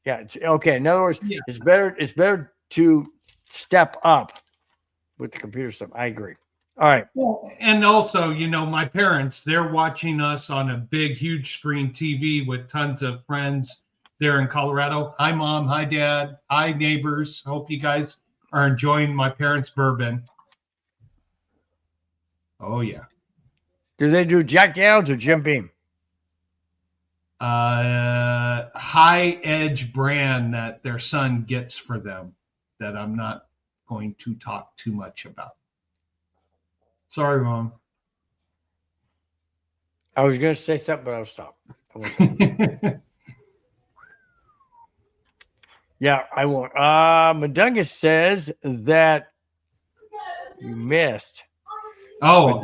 Yeah, it's okay. In other words, Yeah. It's better to step up with the computer stuff. I agree. All right. Well, and also, my parents, they're watching us on a big, huge screen TV with tons of friends there in Colorado. Hi, Mom. Hi, Dad. Hi, neighbors. Hope you guys are enjoying my parents' bourbon. Oh, yeah. Do they do Jack Daniels or Jim Beam? High edge brand that their son gets for them that I'm not going to talk too much about. Sorry, Mom. I was going to say something, but I'll stop. Yeah, I won't. Madungus says that you missed. Oh,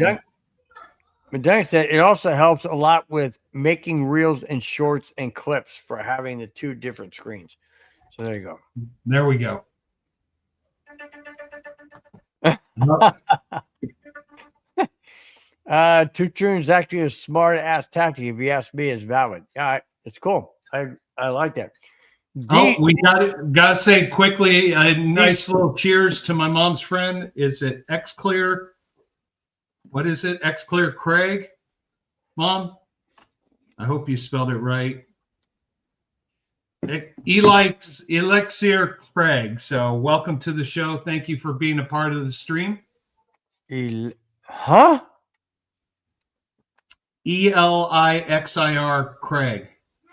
Madungus said it also helps a lot with making reels and shorts and clips for having the 2 different screens. So there you go. there we go. Two tunes actually a smart ass tactic, if you ask me, is valid. Yeah, it's cool. I like that. We gotta say quickly a nice little cheers to my mom's friend. Is it XClear? What is it? XClear Craig? Mom, I hope you spelled it right. Elixir Craig. So welcome to the show. Thank you for being a part of the stream. Huh? Elixir Craig.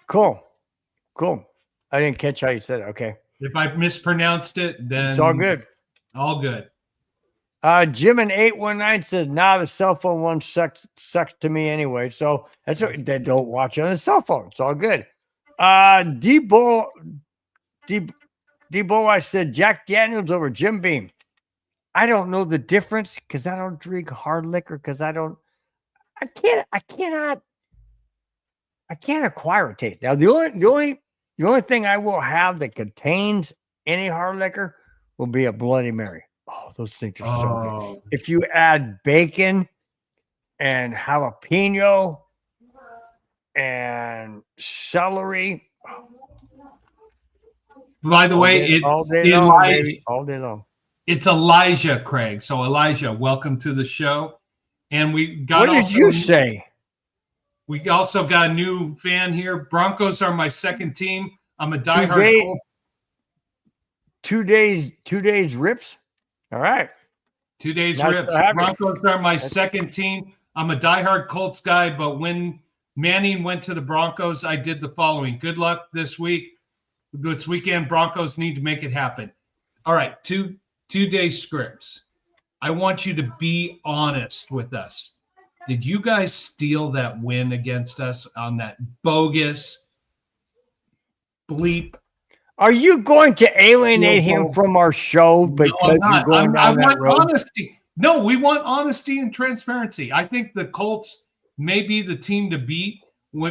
Cool. I didn't catch how you said it. Okay. If I mispronounced it, then It's all good. All good. Jim in 819 says, "Nah, the cell phone one sucks to me anyway." So that's what they don't watch on the cell phone. It's all good. Debo, I said Jack Daniels over Jim Beam. I don't know the difference because I don't drink hard liquor because I can't acquire a taste. Now the only thing I will have that contains any hard liquor will be a Bloody Mary. Oh, those things are so good. If you add bacon and jalapeno and celery. By the way, it's all day long, baby. All day long. It's Elijah Craig. So Elijah, welcome to the show. And we got. What did you say? We also got a new fan here. Broncos are my second team. I'm a diehard. 2 days rips. All right. 2 days Nice rips. to have you. Broncos are my second team. I'm a diehard Colts guy, but when Manning went to the Broncos, I did the following. Good luck this week. This weekend, Broncos need to make it happen. All right, two-day scripts. I want you to be honest with us. Did you guys steal that win against us on that bogus bleep? Are you going to alienate him Field goal? from our show because No, I'm you're not. going I down that want road? honesty. No, we want honesty and transparency. I think the Colts may be the team to beat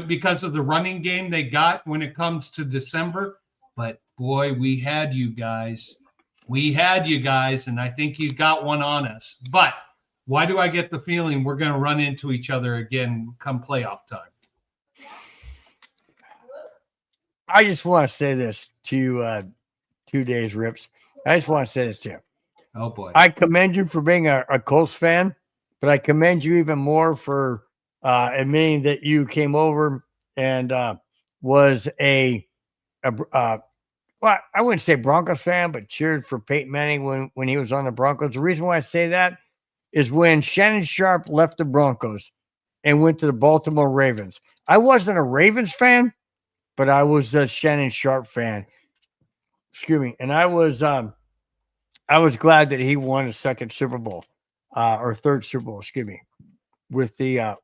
because of the running game they got when it comes to December. But boy, we had you guys. We had you guys, and I think you got one on us. But why do I get the feeling we're going to run into each other again come playoff time? I just want to say this to you, 2 days, Rips. I just want to say this to you. Oh, boy. I commend you for being a Colts fan, but I commend you even more for admitting that you came over and was well, I wouldn't say Broncos fan, but cheered for Peyton Manning when he was on the Broncos. The reason why I say that is when Shannon Sharp left the Broncos and went to the Baltimore Ravens. I wasn't a Ravens fan, but I was a Shannon Sharp fan. Excuse me. And I was glad that he won a second Super Bowl, or third Super Bowl, excuse me, with the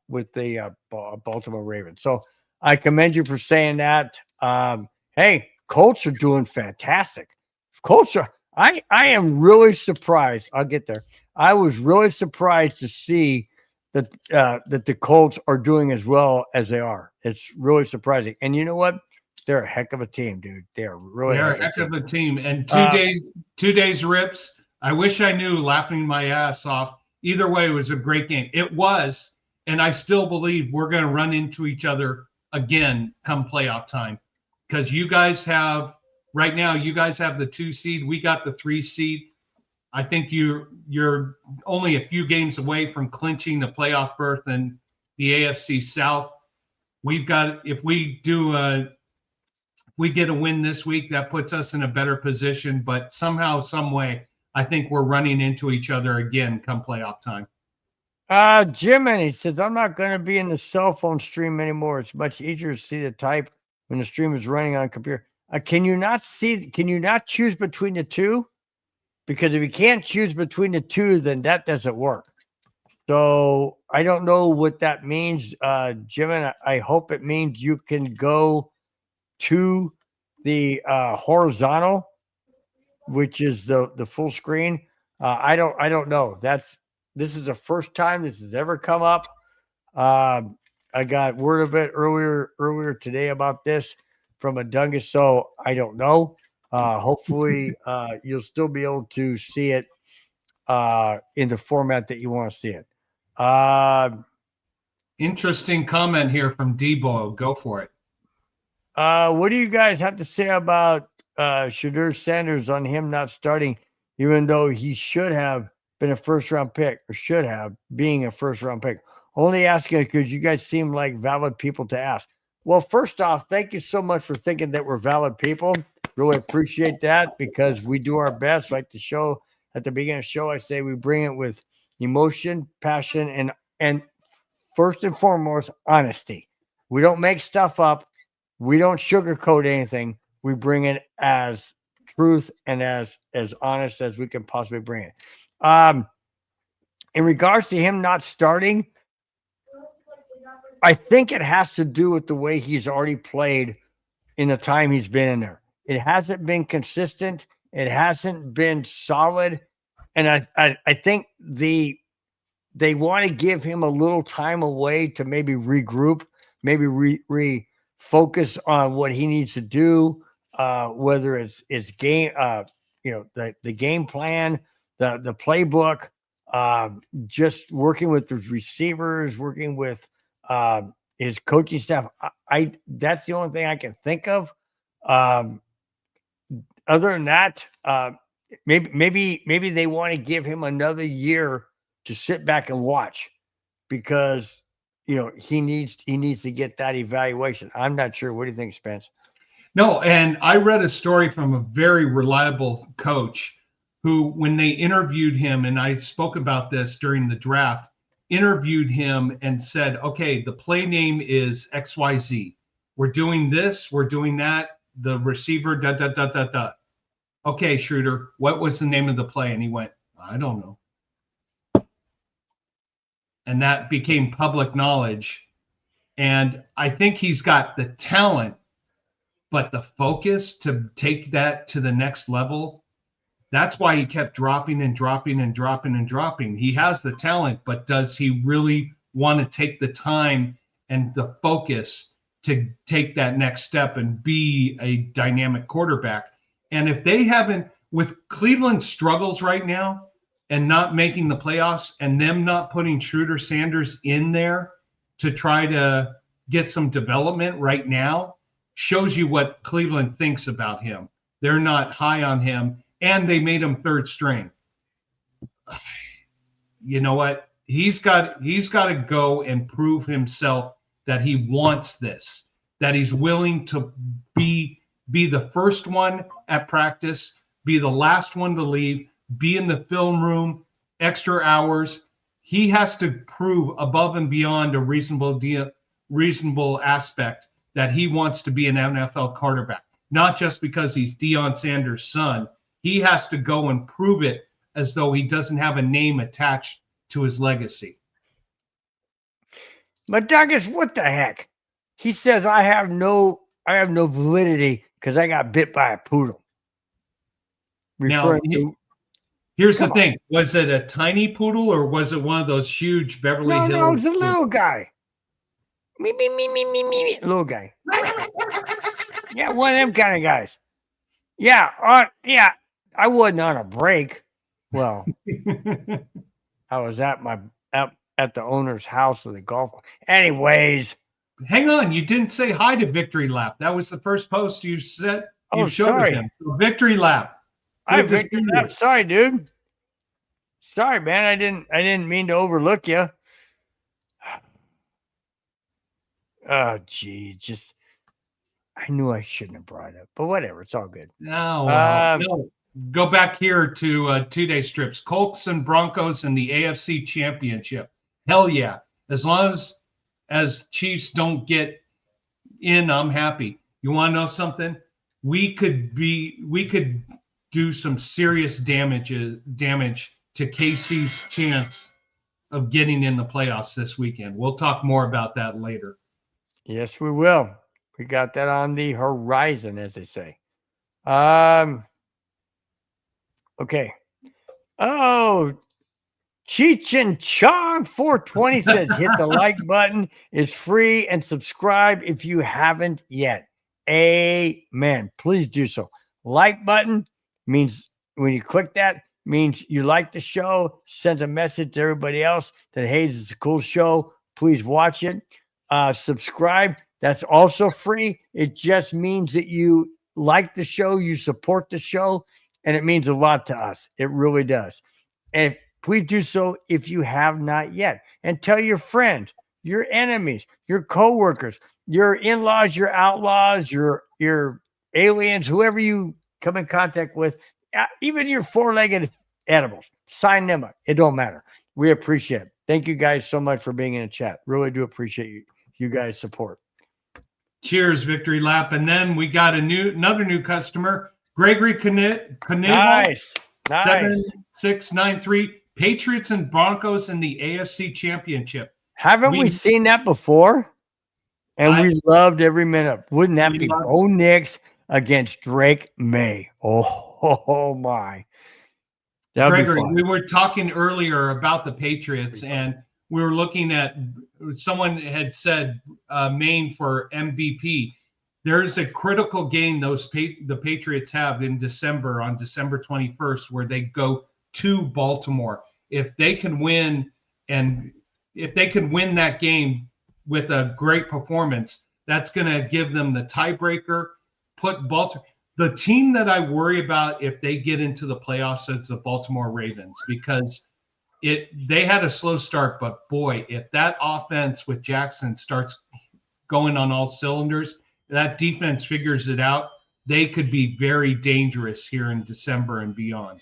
Baltimore Ravens. So I commend you for saying that. Hey, Colts are doing fantastic. Colts are. I am really surprised. I'll get there. I was really surprised to see that the Colts are doing as well as they are. It's really surprising. And you know what? They're a heck of a team, dude. They're really They're a heck of a team. And 2 days Rips. I wish I knew, laughing my ass off. Either way, it was a great game. It was, and I still believe we're going to run into each other again come playoff time. Because you guys have, right now, you guys have the 2 seed. We got the 3 seed. I think you're only a few games away from clinching the playoff berth in the AFC South. We've got, if we get a win this week, that puts us in a better position. But somehow, some way, I think we're running into each other again come playoff time. Jim, and he says, I'm not going to be in the cell phone stream anymore. It's much easier to see the type when the stream is running on a computer. Can you not choose between the two? Because if you can't choose between the two, then that doesn't work. So I don't know what that means, Jim, and I hope it means you can go to the horizontal, which is the full screen. I don't know. This is the first time this has ever come up. I got word of it earlier today about this from a Dungus, so I don't know. Hopefully, you'll still be able to see it in the format that you want to see it. Interesting comment here from Debo. Go for it. What do you guys have to say about Shadur Sanders on him not starting, even though he should have been a first-round pick, or should have being a first-round pick? Only asking because you guys seem like valid people to ask. Well, first off, thank you so much for thinking that we're valid people. Really appreciate that, because we do our best. Like the show at the beginning of the show, I say we bring it with emotion, passion, and first and foremost, honesty. We don't make stuff up. We don't sugarcoat anything. We bring it as truth and as honest as we can possibly bring it. In regards to him not starting, I think it has to do with the way he's already played in the time he's been in there. It hasn't been consistent. It hasn't been solid. And I think they want to give him a little time away to maybe regroup, maybe refocus on what he needs to do, whether it's game, the game plan, the playbook, just working with the receivers, working with his coaching staff. That's the only thing I can think of. Other than that, maybe they want to give him another year to sit back and watch, because he needs to get that evaluation. I'm not sure. What do you think, Spence? No, and I read a story from a very reliable coach who, when they interviewed him, and I spoke about this during the draft, interviewed him and said, okay, the play name is XYZ. We're doing this, we're doing that, the receiver, okay, Schroeder, what was the name of the play? And he went, I don't know. And that became public knowledge. And I think he's got the talent, but the focus to take that to the next level, that's why he kept dropping and dropping and dropping and dropping. He has the talent, but does he really want to take the time and the focus to take that next step and be a dynamic quarterback? And if they haven't, with Cleveland struggles right now and not making the playoffs and them not putting Schroeder Sanders in there to try to get some development right now, shows you what Cleveland thinks about him. They're not high on him, and they made him third string. You know what? He's got to go and prove himself that he wants this, that he's willing to be the first one at practice, be the last one to leave, be in the film room, extra hours. He has to prove above and beyond a reasonable aspect that he wants to be an NFL quarterback, not just because he's Deion Sanders' son. He has to go and prove it as though he doesn't have a name attached to his legacy. But Douglas, what the heck? He says I have no validity because I got bit by a poodle. Now, here's the thing: was it a tiny poodle or was it one of those huge Beverly Hills? No, it's a little guy. Me, little guy. Yeah, one of them kind of guys. Yeah, I wasn't on a break. Well, I was at the owner's house of the golf. Anyways, hang on, you didn't say hi to Victory Lap. That was the first post you said. You showed sorry. him. So Victory Lap. Victory Lap. Sorry, dude. Sorry, man. I didn't mean to overlook you. Oh, gee, I knew I shouldn't have brought it up, but whatever, it's all good. No. Go back here to 2-day strips. Colts and Broncos in the AFC Championship. Hell yeah! As long as Chiefs don't get in, I'm happy. You want to know something? We could do some serious damage to KC's chance of getting in the playoffs this weekend. We'll talk more about that later. Yes, we will. We got that on the horizon, as they say. Okay. Oh, Cheech and Chong 420 says hit the like button. It's free, and subscribe if you haven't yet. Amen. Please do so. Like button means when you click that, means you like the show, sends a message to everybody else that, hey, this is a cool show. Please watch it. Subscribe. That's also free. It just means that you like the show, you support the show, and it means a lot to us. It really does. And please do so if you have not yet. And tell your friends, your enemies, your coworkers, your in-laws, your outlaws, your aliens, whoever you come in contact with, even your four-legged animals, sign them up. It don't matter. We appreciate it. Thank you guys so much for being in the chat. Really do appreciate you guys' support. Cheers, Victory Lap. And then we got another new customer, Gregory Knievel. Nice. 7693. Patriots and Broncos in the AFC Championship. Haven't we seen that before? And we loved every minute. Wouldn't that be Bo Nix against Drake May? Oh my. Gregory, we were talking earlier about the Patriots, and we were looking at, someone had said Maine for MVP. There's a critical game the Patriots have in December, on December 21st, where they go to Baltimore. If they can win, and if they can win that game with a great performance, that's going to give them the tiebreaker. Put Baltimore. The team that I worry about if they get into the playoffs is the Baltimore Ravens, because they had a slow start, but boy, if that offense with Jackson starts going on all cylinders, that defense figures it out, they could be very dangerous here in December and beyond.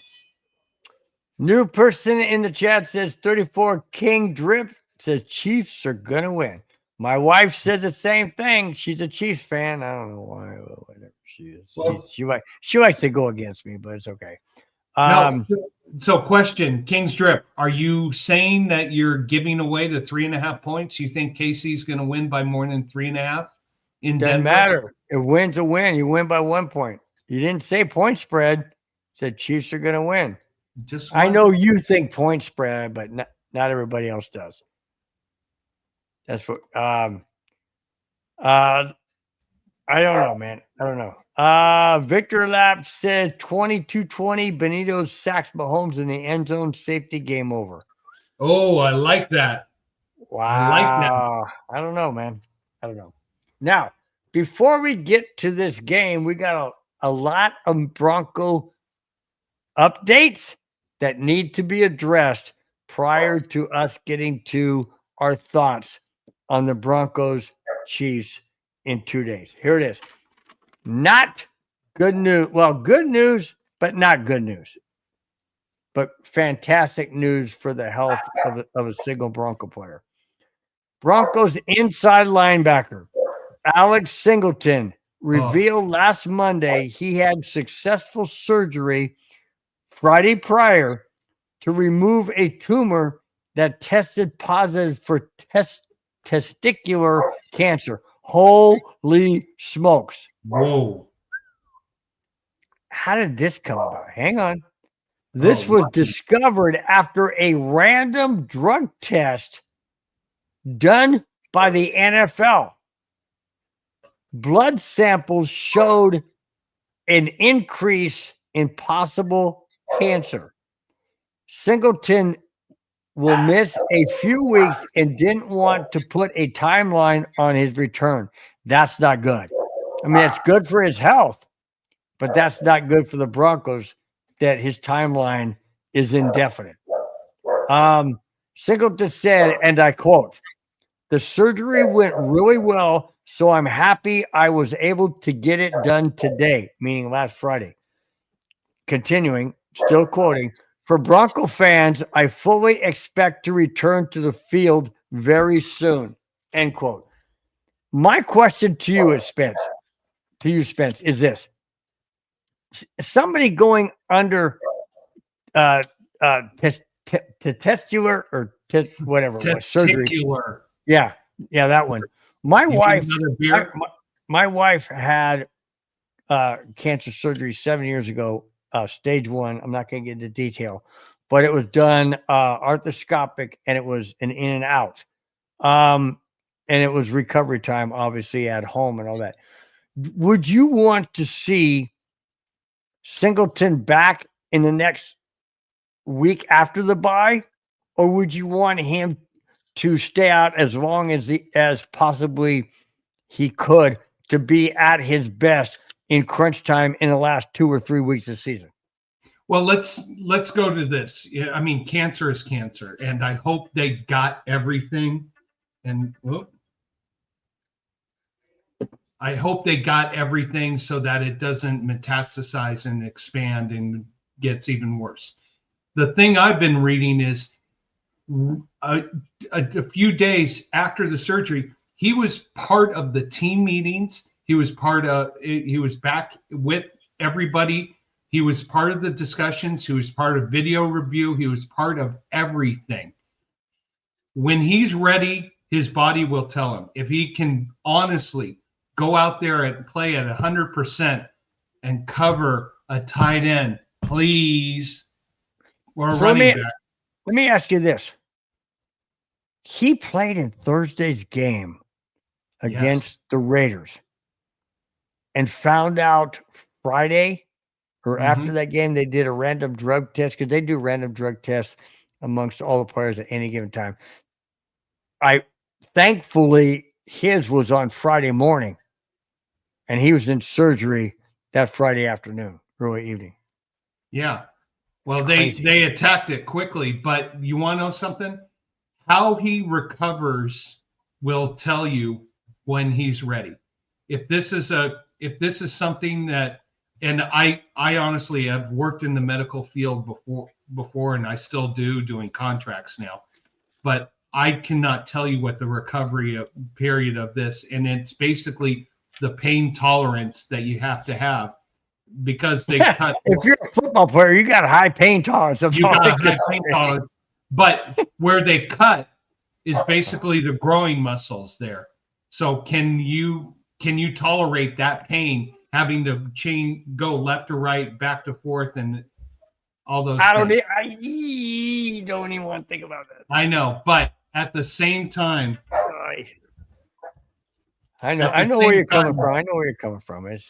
New person in the chat says 34 King Drip says Chiefs are going to win. My wife says the same thing. She's a Chiefs fan. I don't know why. Whatever. She likes to go against me, but it's okay. No. So question, King's Drip, are you saying that you're giving away the 3.5 points? You think Casey's going to win by more than 3.5 in Doesn't Denver? matter. A win's a win. You win by 1 point. You didn't say point spread. You said Chiefs are going to win. I know you think point spread, but not everybody else does. That's what. I don't know, man. I don't know. Victor Lap said 22-20. Benito sacks Mahomes in the end zone. Safety, game over. Oh, I like that. Wow. I like that. I don't know, man. I don't know. Now, before we get to this game, we got a lot of Bronco updates that need to be addressed prior to us getting to our thoughts on the Broncos Chiefs in 2 days. Here it is. Not good news. Well, good news, but not good news. But fantastic news for the health of a single Bronco player. Broncos inside linebacker Alex Singleton revealed last Monday he had successful surgery Friday prior to remove a tumor that tested positive for testicular cancer. Holy smokes. Whoa. How did this come about? Hang on. This was discovered after a random drug test done by the NFL. Blood samples showed an increase in possible cancer. Singleton will miss a few weeks and didn't want to put a timeline on his return. That's not good. I mean, it's good for his health, but that's not good for the Broncos that his timeline is indefinite. Singleton said, and I quote, "The surgery went really well, so I'm happy I was able to get it done today," meaning last Friday. Continuing, still quoting, "For Bronco fans, I fully expect to return to the field very soon," end quote. My question to you is, Spence, is this. Somebody going under testicular or whatever it was, surgery. Yeah, that one. My wife had cancer surgery 7 years ago, stage 1. I'm not going to get into detail, but it was done arthroscopic, and it was an in and out. And it was recovery time, obviously, at home and all that. Would you want to see Singleton back in the next week after the bye, or would you want him to stay out as long as possibly he could to be at his best in crunch time in the last 2 or 3 weeks of the season? Well, let's go to this. I mean, cancer is cancer, and I hope they got everything. And I hope they got everything so that it doesn't metastasize and expand and gets even worse. The thing I've been reading is a few days after the surgery, he was part of the team meetings. He was back with everybody. He was part of the discussions. He was part of video review. He was part of everything. When he's ready, his body will tell him. If he can honestly go out there and play at 100% and cover a tight end, please, or a running back. Let me ask you this. He played in Thursday's game against the Raiders and found out Friday or after that game, they did a random drug test, because they do random drug tests amongst all the players at any given time. Thankfully, his was on Friday morning, and he was in surgery that Friday afternoon, early evening. Yeah. Well, they attacked it quickly, but you want to know something? How he recovers will tell you when he's ready. If this is something that, and I honestly have worked in the medical field before, and I still do, doing contracts now, but I cannot tell you what the recovery period of this, and it's basically the pain tolerance that you have to have because they cut. If you're a football player, you got a high pain tolerance. That's You all got I a can high pain say. tolerance, but where they cut is basically the growing muscles there. So can you tolerate that pain, having to go left to right, back to forth, and all those I don't things? don't even want to think about that. I know, but at the same time, I know at the where same you're coming time- from. I know where you're coming from. It's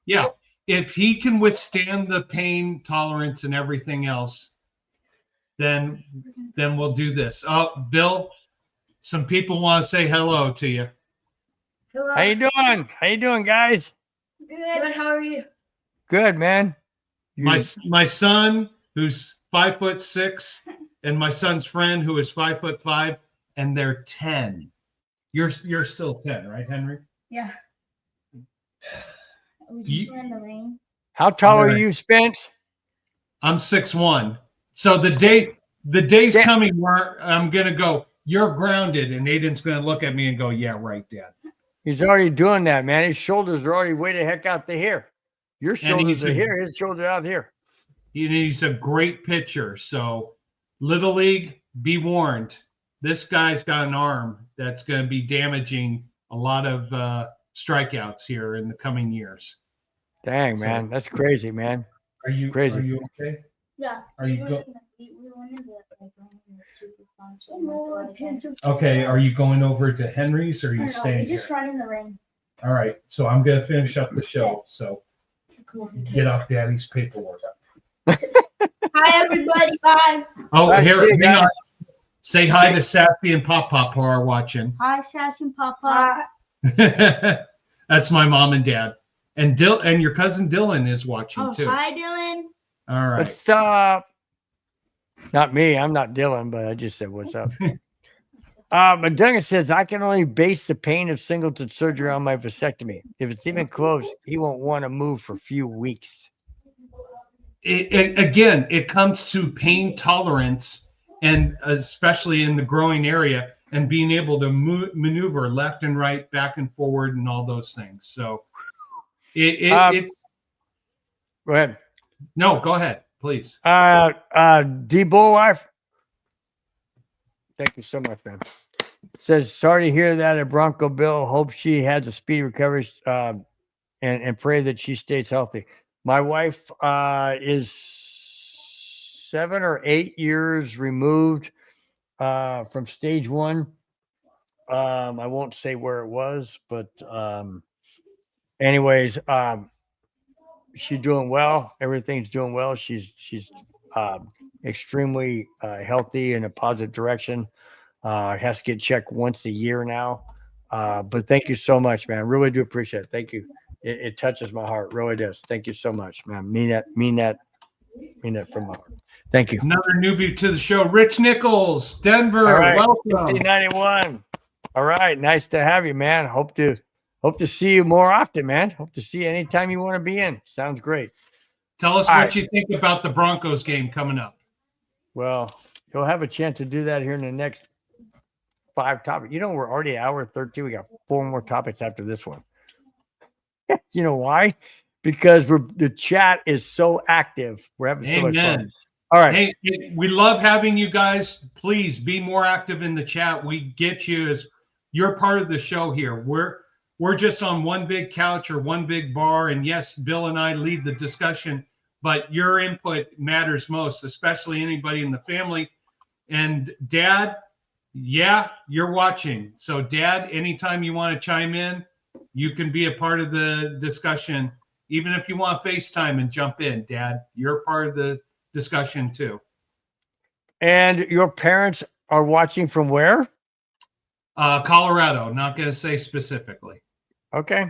yeah, if he can withstand the pain tolerance and everything else, then we'll do this. Oh, Bill, some people want to say hello to you. Hello. How you doing? How you doing, guys? Good. How are you? Good, man. My son, who's 5'6", and my son's friend, who is 5'5", and they're 10. You're still 10, right, Henry? Yeah. We just went in the rain. How tall are Alright. you, Spence? I'm 6'1". So the day's coming where I'm gonna go, you're grounded, and Aiden's gonna look at me and go, yeah, right, Dad. He's already doing that, man. His shoulders are already way the heck out to here. Your shoulders are here. His shoulders are out here. He's a great pitcher. So Little League, be warned. This guy's got an arm that's going to be damaging a lot of strikeouts here in the coming years. Dang, man. That's crazy, man. Are you Crazy. Are you okay? Yeah. Are you go- We went in the super fun. So we went to Okay, are you going over to Henry's or are I you don't know, staying we here? just run in the rain. All right, so I'm going to finish up the show. So get off Daddy's paperwork. Hi, everybody. Bye. Oh, All right, here, see you hang guys. on. Say hi to Sassy and Pop Pop who are watching. Hi, Sassy and Papa. That's my mom and dad. And and your cousin Dylan is watching Oh, too. hi, Dylan. All right. What's up? Not me. I'm not Dylan, but I just said what's up. But Duncan says I can only base the pain of singleton surgery on my vasectomy. If it's even close, he won't want to move for a few weeks. Again, it comes to pain tolerance, and especially in the growing area, and being able to maneuver left and right, back and forward, and all those things. So, it's Go ahead. no, go ahead, please. D Bullwife. Thank you so much, man. Says sorry to hear that at Bronco Bill. Hope she has a speedy recovery, and pray that she stays healthy. My wife is 7 or 8 years removed from stage 1. I won't say where it was, but anyways, she's doing well. Everything's doing well. She's extremely healthy in a positive direction. Has to get checked once a year now. But thank you so much, man. I really do appreciate it. Thank you. It touches my heart. Really does. Thank you so much, man. Mean that from my heart. Thank you. Another newbie to the show, Rich Nichols, Denver. All right. Welcome. 1591. All right. Nice to have you, man. Hope to see you more often, man. Hope to see you anytime you want to be in. Sounds great. Tell us All what right. you think about the Broncos game coming up. Well, you'll have a chance to do that here in the next 5 topics. You know, we're already an hour 13. We got 4 more topics after this one. You know why? Because the chat is so active. We're having so much fun. Amen. All right. Hey, we love having you guys. Please be more active in the chat. We get you as you're part of the show here. We're just on one big couch or one big bar, and yes, Bill and I lead the discussion, but your input matters most, especially anybody in the family. And Dad, yeah, you're watching. So Dad, anytime you want to chime in, you can be a part of the discussion. Even if you want FaceTime and jump in, Dad, you're part of the discussion too. And your parents are watching from where? Colorado, not going to say specifically. Okay.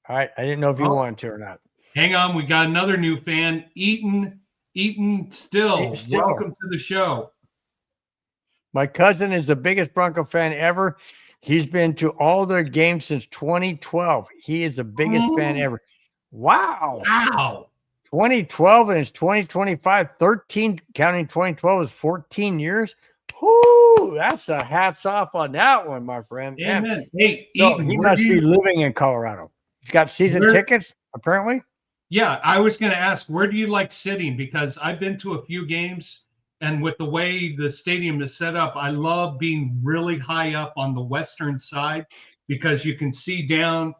All right. I didn't know if you wanted to or not. Hang on, we got another new fan, Eaton Still. Still. Welcome to the show. My cousin is the biggest Bronco fan ever. He's been to all their games since 2012. He is the biggest fan ever. Wow. Wow. 2012 and it's 2025. 13, counting 2012 is 14 years. Whoo, that's a hats off on that one, my friend. Amen. Man. Hey, So Eaton, he where must do be you, living in Colorado. He's got season Where- tickets, apparently. Yeah, I was going to ask, where do you like sitting? Because I've been to a few games, and with the way the stadium is set up, I love being really high up on the western side because you can see down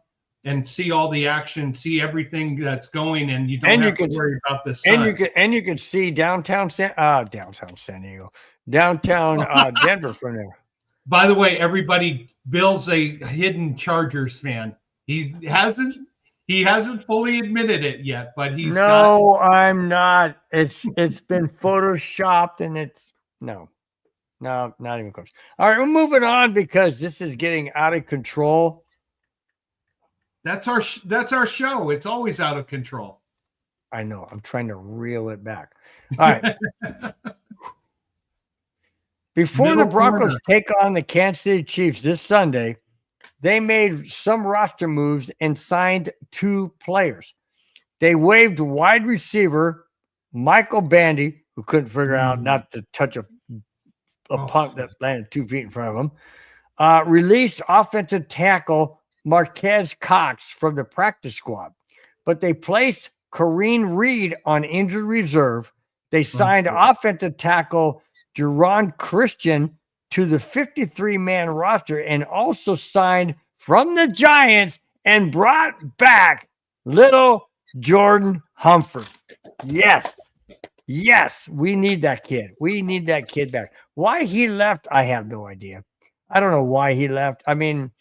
and see all the action, see everything that's going, and you don't And you have to can- worry about the sun. And you can see downtown San Diego, downtown Denver from there. By the way, everybody, Bill's a hidden Chargers fan. He hasn't fully admitted it yet, but he's No, I'm not. It's been photoshopped, and it's no, not even close. All right, we're moving on because this is getting out of control. That's our show. It's always out of control. I know. I'm trying to reel it back. All right. Before the Middle Broncos corner. take on the Kansas City Chiefs this Sunday, they made some roster moves and signed 2 players. They waived wide receiver Michael Bandy, who couldn't figure out not to touch a punt that landed 2 feet in front of him. Released offensive tackle Marquez Cox from the practice squad, but they placed Kareem Reed on injured reserve. They signed offensive tackle Jerron Christian to the 53-man roster and also signed from the Giants and brought back little Jordan Humphrey. Yes, we need that kid. We need that kid back. Why he left, I have no idea. I don't know why he left. I mean,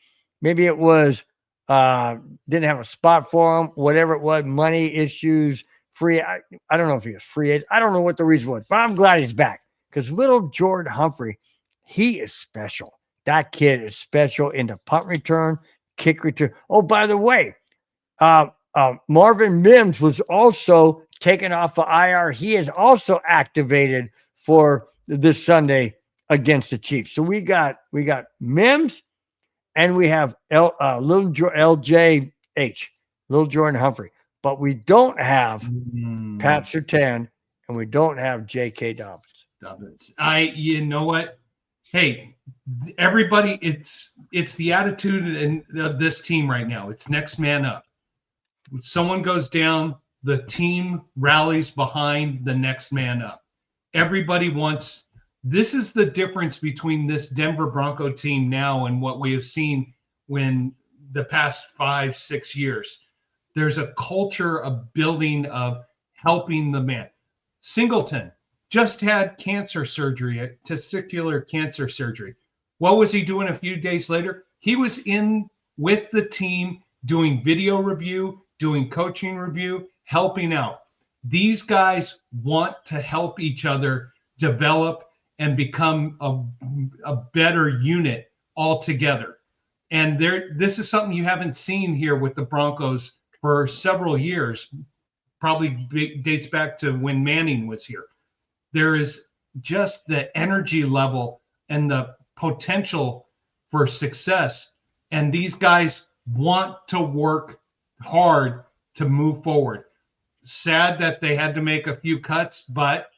maybe it was didn't have a spot for him, whatever it was, money issues, free. I don't know if he was free agent. I don't know what the reason was, but I'm glad he's back because little Jordan Humphrey, he is special. That kid is special in the punt return, kick return. Oh, by the way, Marvin Mims was also taken off the IR. He is also activated for this Sunday against the Chiefs. So we got Mims and we have little LJH, little Jordan Humphrey, but we don't have Pat Surtain and we don't have J.K. Dobbins. You know what? Hey, everybody, it's the attitude of this team right now. It's next man up. When someone goes down, the team rallies behind the next man up. Everybody wants. This is the difference between this Denver Bronco team now and what we have seen when the past 5-6 years. There's a culture of building, of helping the man. Singleton just had cancer surgery, testicular cancer surgery. What was he doing a few days later? He was in with the team doing video review, doing coaching review, helping out. These guys want to help each other develop and become a better unit altogether. And this is something you haven't seen here with the Broncos for several years, probably dates back to when Manning was here. There is just the energy level and the potential for success. And these guys want to work hard to move forward. Sad that they had to make a few cuts, but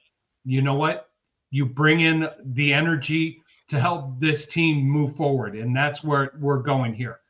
you know what? You bring in the energy to help this team move forward. And that's where we're going here.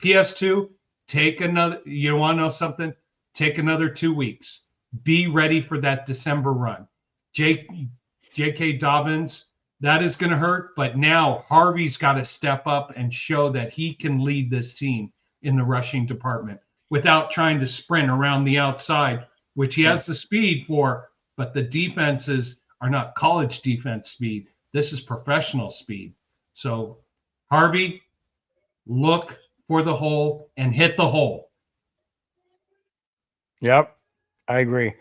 PS2, take another, you want to know something? Take another 2 weeks. Be ready for that December run. J.K. Dobbins, that is going to hurt. But now Harvey's got to step up and show that he can lead this team in the rushing department without trying to sprint around the outside, which he has the speed for, but the defenses are not college defense speed. This is professional speed. So, Harvey, look for the hole and hit the hole. Yep, I agree.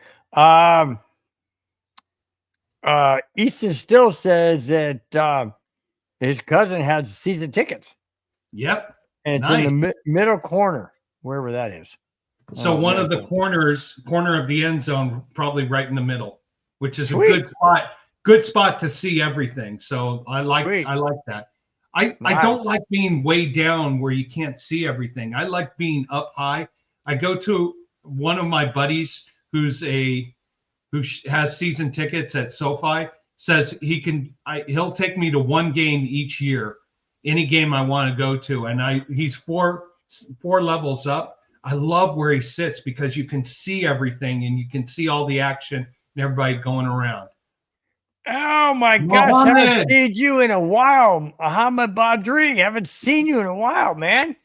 Easton still says that his cousin has season tickets. Yep. And it's in the middle corner, wherever that is. So one of the corner of the end zone, probably right in the middle, which is Sweet. a good spot to see everything. So I like that. I don't like being way down where you can't see everything. I like being up high. I go to one of my buddies who has season tickets at SoFi, says he'll take me to one game each year, any game I want to go to, and he's four levels up. I love where he sits because you can see everything and you can see all the action and everybody going around. Oh my gosh, Mohammed. haven't seen you in a while. Muhammad Badri, haven't seen you in a while, man.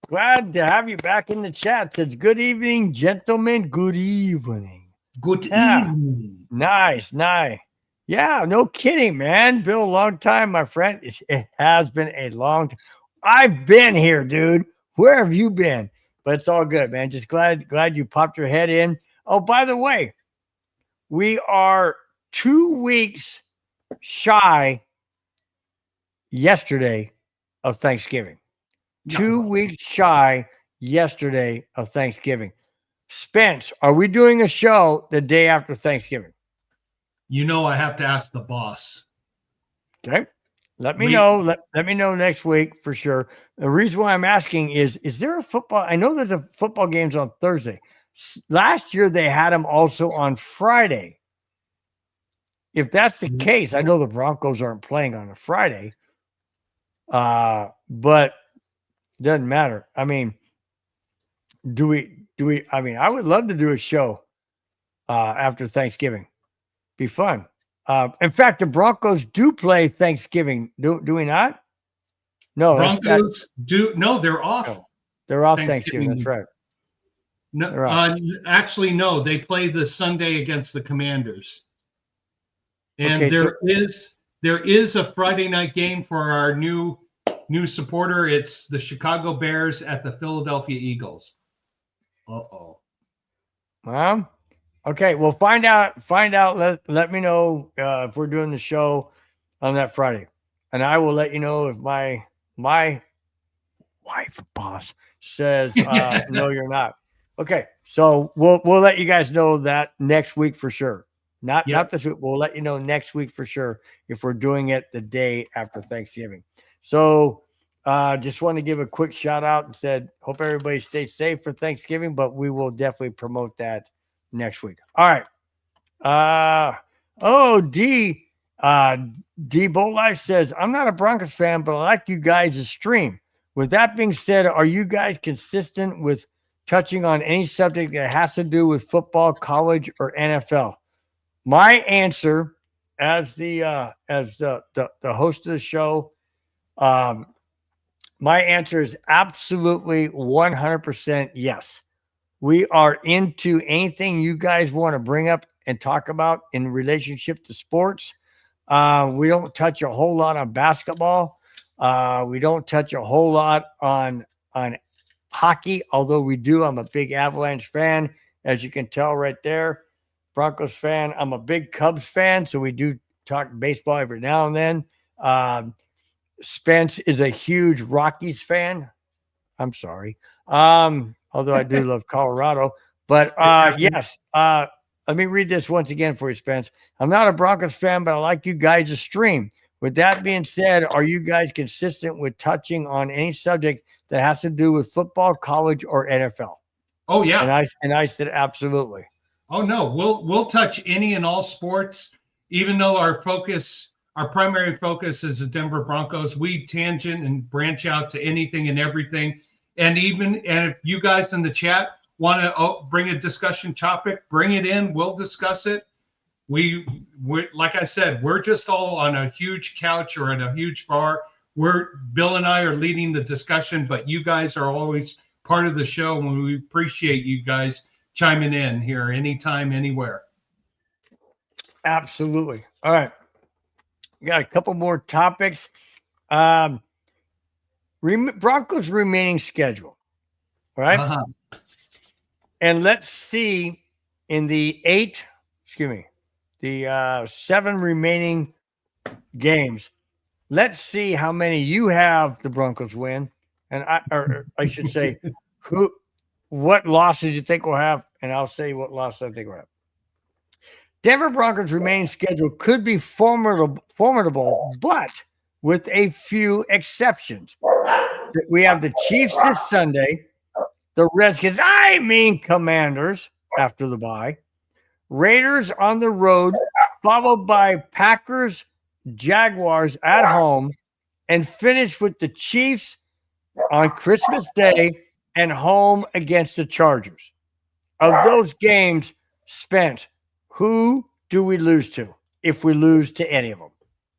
Glad to have you back in the chat. Says good evening, gentlemen. Good evening. Good Yeah. evening. Nice. Yeah, no kidding, man. Been a long time, my friend. It has been a long time. I've been here, dude. Where have you been? But it's all good, man. Just glad you popped your head in. Oh, by the way, we are 2 weeks shy yesterday of Thanksgiving. 2 weeks shy yesterday of Thanksgiving. Spence, are we doing a show the day after Thanksgiving? You know, I have to ask the boss. Okay. Let me know. Let me know next week for sure. The reason why I'm asking is there a football? I know there's a football games on Thursday. Last year they had them also on Friday. If that's the case, I know the Broncos aren't playing on a Friday. But doesn't matter. I mean, do we I mean, I would love to do a show after Thanksgiving. Be fun. In fact, the Broncos do play Thanksgiving. Do we not? No, Broncos they're off. No, they're off Thanksgiving. That's right. No, actually, no. They play the Sunday against the Commanders, and Okay, there is a Friday night game for our new supporter. It's the Chicago Bears at the Philadelphia Eagles. Uh-oh. Okay. Well, find out. Let me know if we're doing the show on that Friday, and I will let you know if my wife boss says no, you're not. Okay, so we'll let you guys know that next week for sure. Not this week. We'll let you know next week for sure if we're doing it the day after Thanksgiving. So just want to give a quick shout out and said hope everybody stays safe for Thanksgiving, but we will definitely promote that next week. All right. D Bolt Life says I'm not a Broncos fan, but I like you guys' stream. With that being said, are you guys consistent with touching on any subject that has to do with football, college, or NFL? My answer, as the host of the show, my answer is absolutely 100% yes. We are into anything you guys want to bring up and talk about in relationship to sports. We don't touch a whole lot on basketball. We don't touch a whole lot on hockey, although we do. I'm a big Avalanche fan, as you can tell right there. Broncos fan. I'm a big Cubs fan, so we do talk baseball every now and then. Spence is a huge Rockies fan. I'm sorry. Although I do love Colorado. But yes, let me read this once again for you, Spence. I'm not a Broncos fan, but I like you guys' stream. With that being said, are you guys consistent with touching on any subject that has to do with football, college, or NFL? Oh yeah. And I said absolutely. Oh no, we'll touch any and all sports, even though our primary focus is the Denver Broncos. We tangent and branch out to anything and everything. And if you guys in the chat want to bring a discussion topic, bring it in. We'll discuss it. We like I said, we're just all on a huge couch or in a huge bar. Bill and I are leading the discussion, but you guys are always part of the show, and we appreciate you guys chiming in here anytime, anywhere. Absolutely. All right. We got a couple more topics. Broncos remaining schedule. All right. Uh-huh. And let's see in the 7 remaining games. Let's see how many you have the Broncos win. And I should say what losses you think we'll have, and I'll say what losses I think we'll have. Denver Broncos remaining schedule could be formidable, but with a few exceptions. We have the Chiefs this Sunday, the Redskins, Commanders after the bye, Raiders on the road, followed by Packers, Jaguars at home, and finish with the Chiefs on Christmas Day and home against the Chargers. Of those games spent, who do we lose to if we lose to any of them?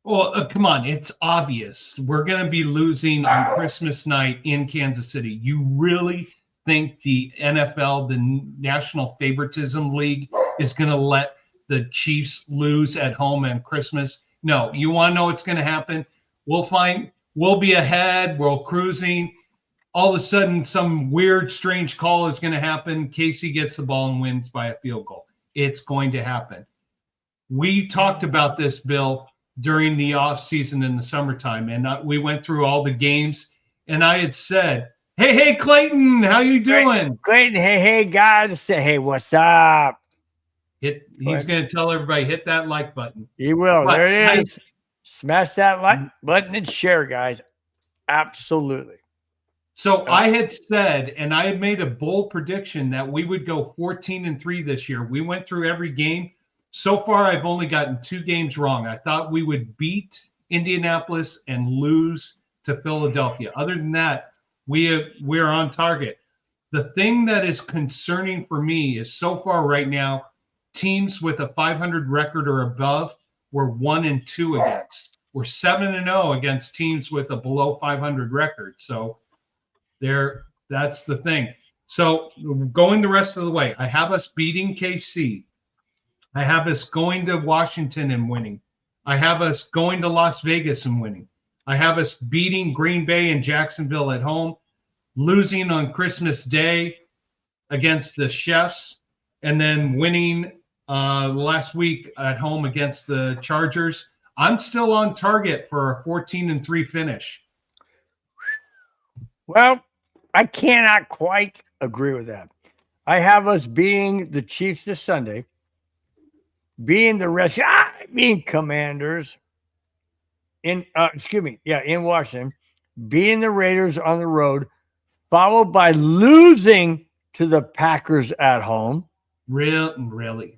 Well, come on. It's obvious. We're going to be losing on Christmas night in Kansas City. You really think the NFL, the National Favoritism League, is going to let the Chiefs lose at home on Christmas? No. You want to know what's going to happen? We'll be ahead. We're cruising. All of a sudden, some weird, strange call is going to happen. Casey gets the ball and wins by a field goal. It's going to happen. We talked about this, Bill, during the off season in the summertime, and we went through all the games, and I had said, hey, Clayton, how you doing? Clayton, hey, guys. Say, hey, what's up? He's going to tell everybody, hit that like button. He will. But there it is. Smash that like button and share, guys. Absolutely. So I had said, and I had made a bold prediction that we would go 14-3 this year. We went through every game. So far, I've only gotten 2 games wrong. I thought we would beat Indianapolis and lose to Philadelphia. Other than that, we're on target. The thing that is concerning for me is so far right now, teams with a 500 record or above, we're 1-2 against. We're 7-0 against teams with a below 500 record. So that's the thing. So going the rest of the way, I have us beating KC. I have us going to Washington and winning. I have us going to Las Vegas and winning. I have us beating Green Bay and Jacksonville at home, losing on Christmas Day against the Chefs, and then winning last week at home against the Chargers. I'm still on target for a 14-3 finish. Well, I cannot quite agree with that. I have us beating the Chiefs this Sunday, beating the Commanders in Washington, beating the Raiders on the road, followed by losing to the Packers at home. Really,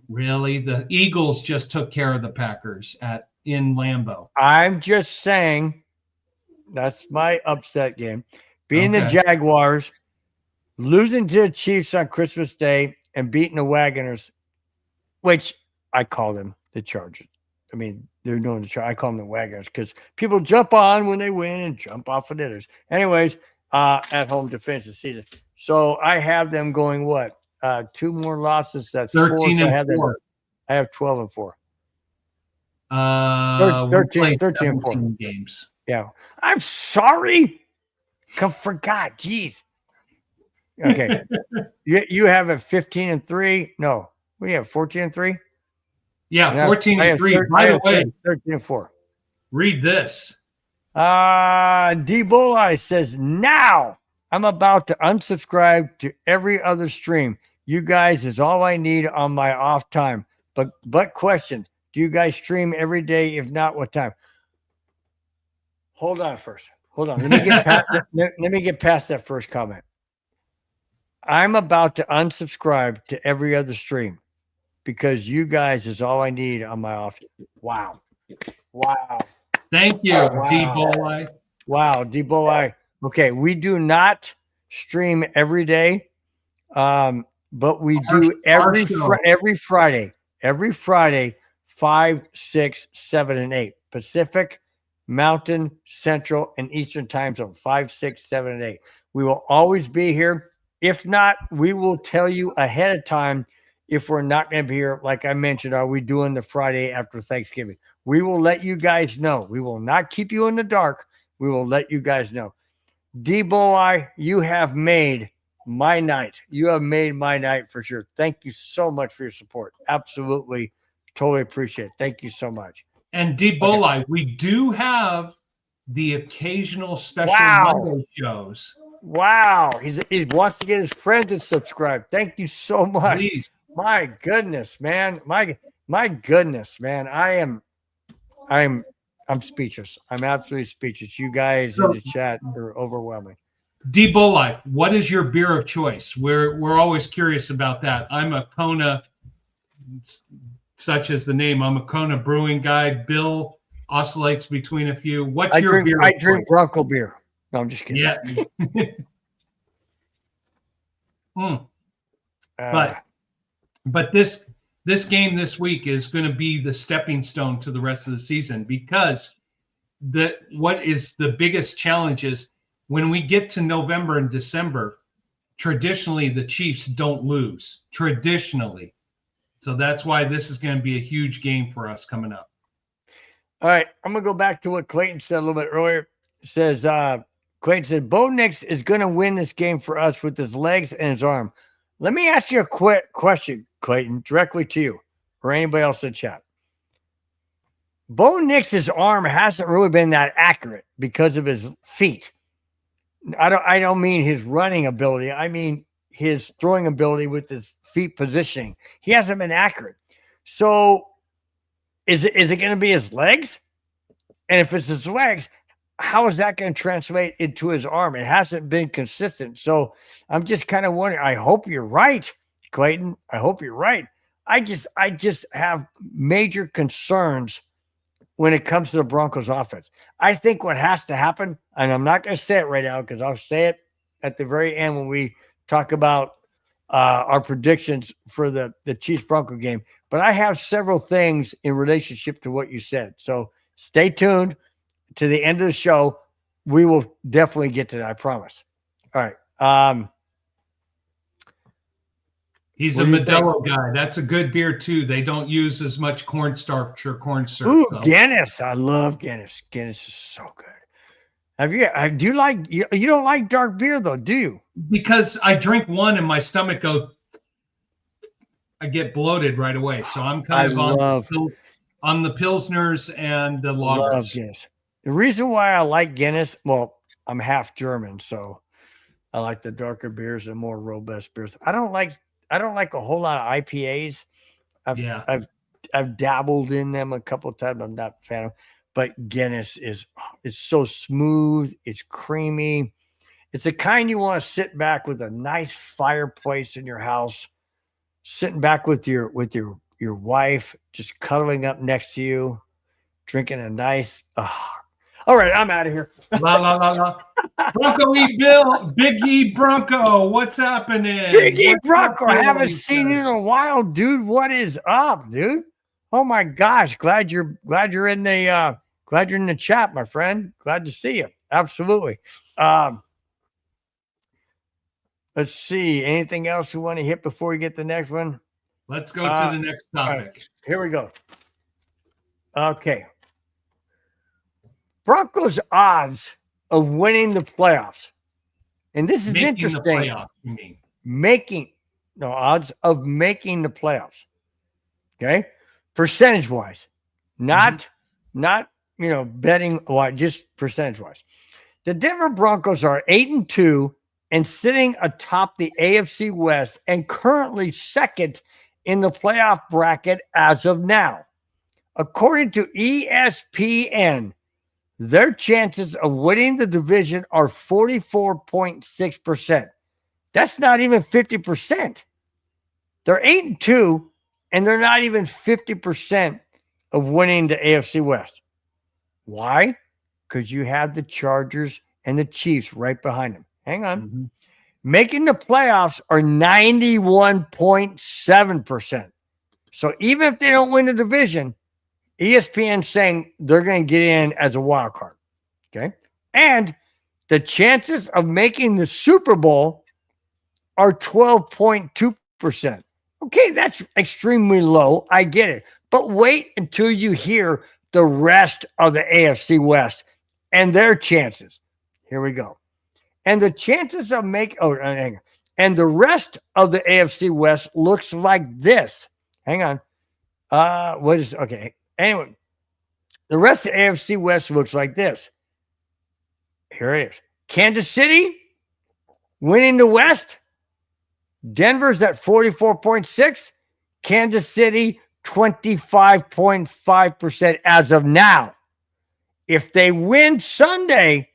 the Eagles just took care of the Packers in Lambeau. I'm just saying that's my upset game. Beating the Jaguars, losing to the Chiefs on Christmas Day, and beating the Wagoners, which I call them the Chargers. I mean, they're known the Chargers. I call them the Wagoners because people jump on when they win and jump off of others. Anyways, at home to finish the season. So I have them going what? 2 more losses. That's 13 4. So and 4. I have 12-4. 13 and 4 games. Yeah. I'm sorry. Forgot. Jeez. Okay. you have a 15-3. No. What do you have? 14-3? Yeah, 14-3. By the way, 13-4. Read this. D-Bolai says, now I'm about to unsubscribe to every other stream. You guys is all I need on my off time. But question, do you guys stream every day? If not, what time? Hold on first. Hold on. Let me get past that first comment. I'm about to unsubscribe to every other stream because you guys is all I need on my off. Wow. Thank you, D-Bolai. Wow, D-Bolai. Okay, we do not stream every day, but we do every Friday. Every Friday, 5, 6, 7, and 8. Pacific, Mountain, Central, and Eastern time zone. 5, 6, 7, and 8. We will always be here. If not, we will tell you ahead of time if we're not going to be here. Like I mentioned, are we doing the Friday after Thanksgiving? We will let you guys know. We will not keep you in the dark. We will let you guys know. D-Bolai, you have made my night. You have made my night for sure. Thank you so much for your support. Absolutely. Totally appreciate it. Thank you so much. And D-Bolai, we do have the occasional special Monday shows. Wow. He wants to get his friends to subscribe. Thank you so much. Please. My goodness, man. My goodness, man. I'm speechless. I'm absolutely speechless. You guys in the chat are overwhelming. D-Bolai, what is your beer of choice? We're always curious about that. I'm a Kona, such as the name. I'm a Kona brewing guy. Bill oscillates between a few. What's your beer? I drink Bronco beer. No, I'm just kidding. Yeah. Mm. Uh, But this game this week is going to be the stepping stone to the rest of the season, because what is the biggest challenge is when we get to November and December, traditionally the Chiefs don't lose, traditionally. So that's why this is going to be a huge game for us coming up. all right, I'm gonna go back to what Clayton said a little bit earlier. It says Clayton said Bo Nix is gonna win this game for us with his legs and his arm. Let me ask you a quick question, Clayton, directly to you or anybody else in chat. Bo Nix's arm hasn't really been that accurate because of his feet. I don't mean his running ability. I mean his throwing ability with his feet positioning. He hasn't been accurate. So is it going to be his legs? And if it's his legs, how is that going to translate into his arm? It hasn't been consistent. So I'm just kind of wondering. I hope you're right, Clayton. I hope you're right. I just have major concerns when it comes to the Broncos offense. I think what has to happen, and I'm not going to say it right now because I'll say it at the very end when we talk about our predictions for the Chiefs Bronco game. But I have several things in relationship to what you said. So stay tuned to the end of the show. We will definitely get to that, I promise. All right. He's a Modelo guy. That's a good beer too. They don't use as much cornstarch or corn syrup. Ooh, Guinness. I love Guinness. Guinness is so good. Do you like, you don't like dark beer though, do you? Because I drink one and my stomach I get bloated right away. So I'm kind of on the Pilsners and the lagers. Love Guinness. The reason why I like Guinness, well, I'm half German, so I like the darker beers and more robust beers. I don't like a whole lot of IPAs. I've dabbled in them a couple of times. I'm not a fan of, but Guinness it's so smooth. It's creamy. It's the kind you want to sit back with a nice fireplace in your house, sitting back with your wife, just cuddling up next to you, drinking a nice. All right, I'm out of here. La la la la. Bronco E. Bill, Big E Bronco, what's happening? Big E Bronco, I haven't seen you in a while, dude. What is up, dude? Oh my gosh, glad you're in the chat, my friend. Glad to see you. Absolutely. Let's see. Anything else you want to hit before we get the next one? Let's go to the next topic. Right, here we go. Okay. Broncos odds of winning the playoffs. And this is interesting. The playoffs, you mean? Odds of making the playoffs. Okay? Percentage wise. Not betting wise, just percentage wise. The Denver Broncos are 8-2 and sitting atop the AFC West and currently second in the playoff bracket as of now. According to ESPN, their chances of winning the division are 44.6%. That's not even 50%. They're 8-2, and they're not even 50% of winning the AFC West. Why? Because you have the Chargers and the Chiefs right behind them. Hang on. Mm-hmm. Making the playoffs are 91.7%. So even if they don't win the division, ESPN's saying they're going to get in as a wild card. Okay. And the chances of making the Super Bowl are 12.2%. Okay. That's extremely low. I get it. But wait until you hear the rest of the AFC West and their chances. Here we go. And the chances of and the rest of the AFC West looks like this. Hang on. Anyway, the rest of the AFC West looks like this. Here it is. Kansas City winning the West. Denver's at 44.6. Kansas City 25.5% as of now. If they win Sunday,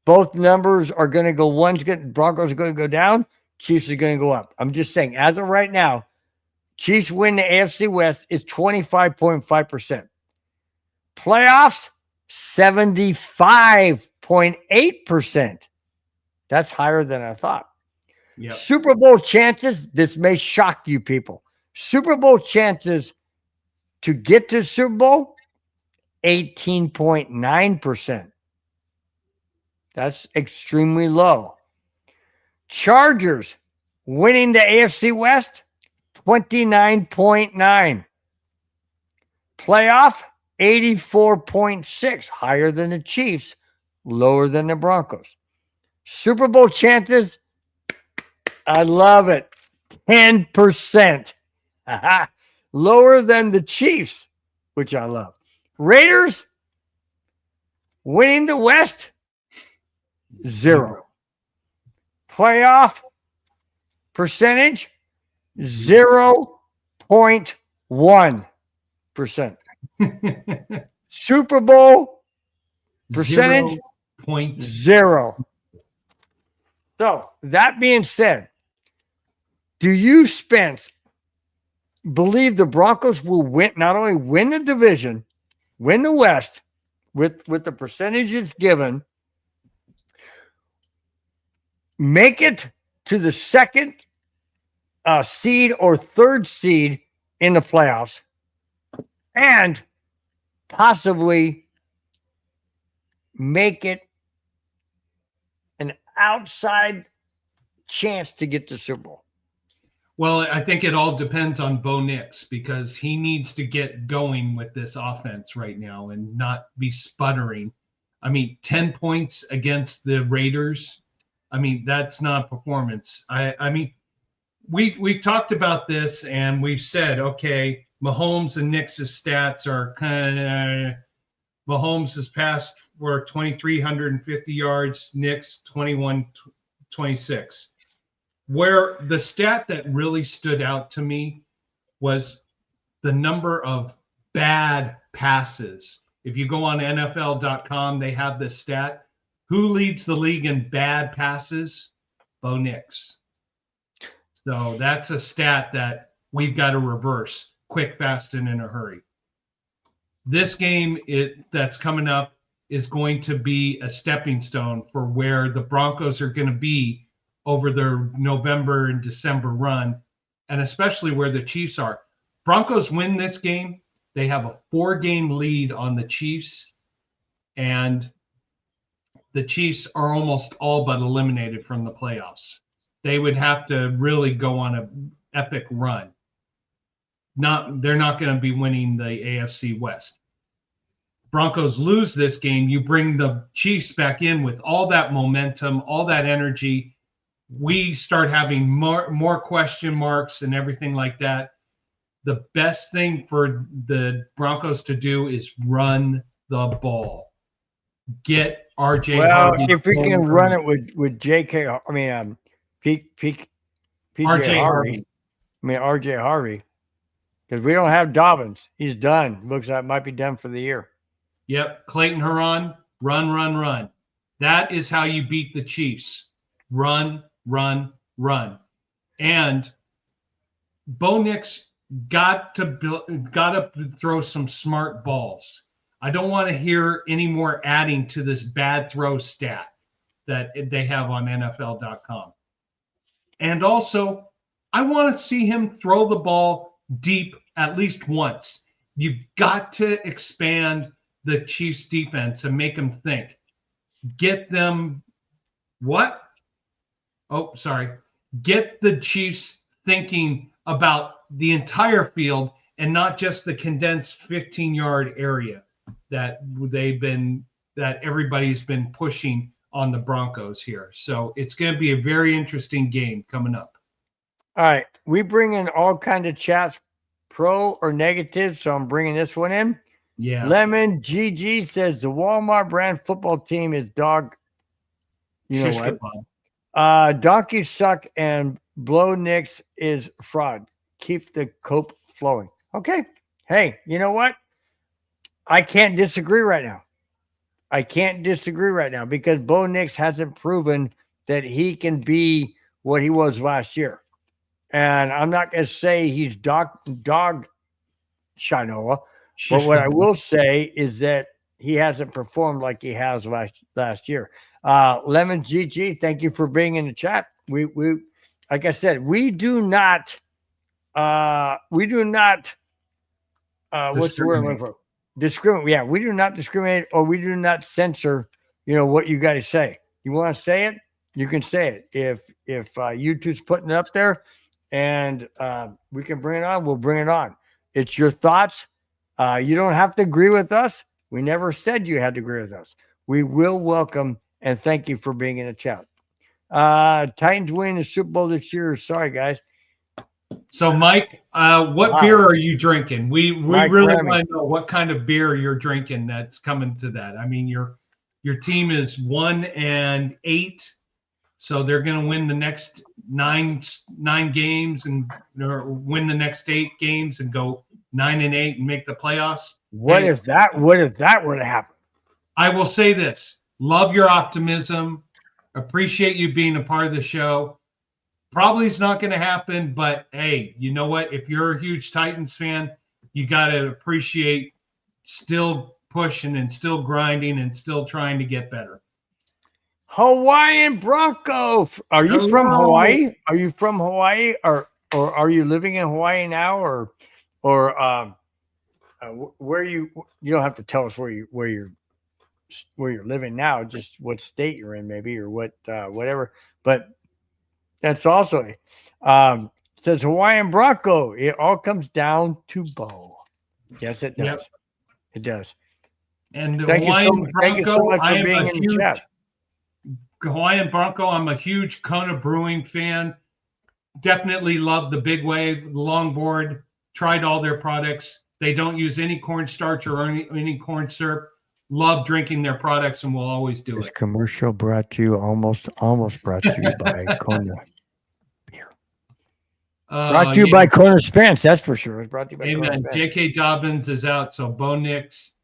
both numbers are going to go. Broncos are going to go down. Chiefs are going to go up. I'm just saying, as of right now, Chiefs win the AFC West is 25.5%. Playoffs, 75.8%. That's higher than I thought. Yep. Super Bowl chances, this may shock you people. Super Bowl chances to get to Super Bowl, 18.9%. That's extremely low. Chargers winning the AFC West, 29.9. Playoff, 84.6, higher than the Chiefs, lower than the Broncos. Super Bowl chances, I love it, 10%. Lower than the Chiefs, which I love. Raiders winning the West, 0. Playoff percentage, 0.1%. Super Bowl percentage, 0. So that being said, do you, Spence, believe the Broncos will win, not only win the division, win the West with the percentages given, make it to the second seed or third seed in the playoffs, and possibly make it an outside chance to get to Super Bowl? Well, I think it all depends on Bo Nix, because he needs to get going with this offense right now and not be sputtering. I mean, 10 points against the Raiders. I mean, that's not performance. I mean, we talked about this and we've said, okay, Mahomes and Nix's stats are kind of, Mahomes has passed for 2,350 yards, Nix 2126. Where the stat that really stood out to me was the number of bad passes. If you go on NFL.com, they have this stat. Who leads the league in bad passes? Bo Nix. So that's a stat that we've got to reverse quick, fast, and in a hurry. This game that's coming up is going to be a stepping stone for where the Broncos are going to be over their November and December run, and especially where the Chiefs are. Broncos win this game, they have a 4-game lead on the Chiefs, and the Chiefs are almost all but eliminated from the playoffs. They would have to really go on an epic run. They're not going to be winning the AFC West. Broncos lose this game, you bring the Chiefs back in with all that momentum, all that energy. We start having more question marks and everything like that. The best thing for the Broncos to do is run the ball. Get RJ Harvey. If we can run it with JK, I mean, PJ Harvey. I mean, RJ Harvey. Because we don't have Dobbins. He's done. Looks like it might be done for the year. Yep. Clayton Huron, run. That is how you beat the Chiefs. Run. And Bo Nix got to throw some smart balls. I don't want to hear any more adding to this bad throw stat that they have on NFL.com. And also, I want to see him throw the ball deep at least once. You've got to expand the Chiefs defense and make them think. Get them what? Oh, sorry. Get the Chiefs thinking about the entire field and not just the condensed 15-yard area that everybody's been pushing on the Broncos here. So it's going to be a very interesting game coming up. All right. We bring in all kinds of chats, pro or negative, so I'm bringing this one in. Yeah. Lemon GG says the Walmart brand football team is dog. You know Shish what? kebab. Donkeys suck and Blow Nix is fraud. Keep the cope flowing. Okay. Hey, you know what? I can't disagree right now. Because Bo Nix hasn't proven that he can be what he was last year. And I'm not going to say he's dog Shinola, but what I will say is that he hasn't performed like he has last year. Lemon GG, thank you for being in the chat. We like I said, we do not what's the word I'm looking for? Discriminate. Yeah, we do not discriminate, or we do not censor, what you guys say. You want to say it, you can say it. If YouTube's putting it up there and we can bring it on, we'll bring it on. It's your thoughts. You don't have to agree with us. We never said you had to agree with us. We will welcome and thank you for being in the chat. Titans win the Super Bowl this year. Sorry, guys. So, Mike, what beer are you drinking? We Mike really Remy. want to know what kind of beer you're drinking that's coming to that. I mean, your team is 1-8, so they're going to win the next nine games or win the next 8 games and go 9-8 and make the playoffs. What if that were to happen? I will say this: love your optimism. Appreciate you being a part of the show. Probably it's not going to happen, but hey, you know what? If you're a huge Titans fan, you got to appreciate still pushing and still grinding and still trying to get better. Hawaiian Bronco. Are you from Hawaii? Are you from Hawaii, or are you living in Hawaii now, or where you don't have to tell us where you're living now, just what state you're in, maybe, or what whatever. But that's also says Hawaiian Bronco. It all comes down to Bo. Yes, it does. Yep. It does. And Thank you so much I for am being in the chat. Hawaiian Bronco, I'm a huge Kona Brewing fan. Definitely love the Big Wave, the Longboard. Tried all their products. They don't use any cornstarch or any corn syrup. Love drinking their products, and will always do This it. commercial brought to you almost brought to you by Kona beer. Brought to you by Kona Spence, that's for sure. It's brought to you by Kona Amen. Spence. J.K. Dobbins is out, so Bo needs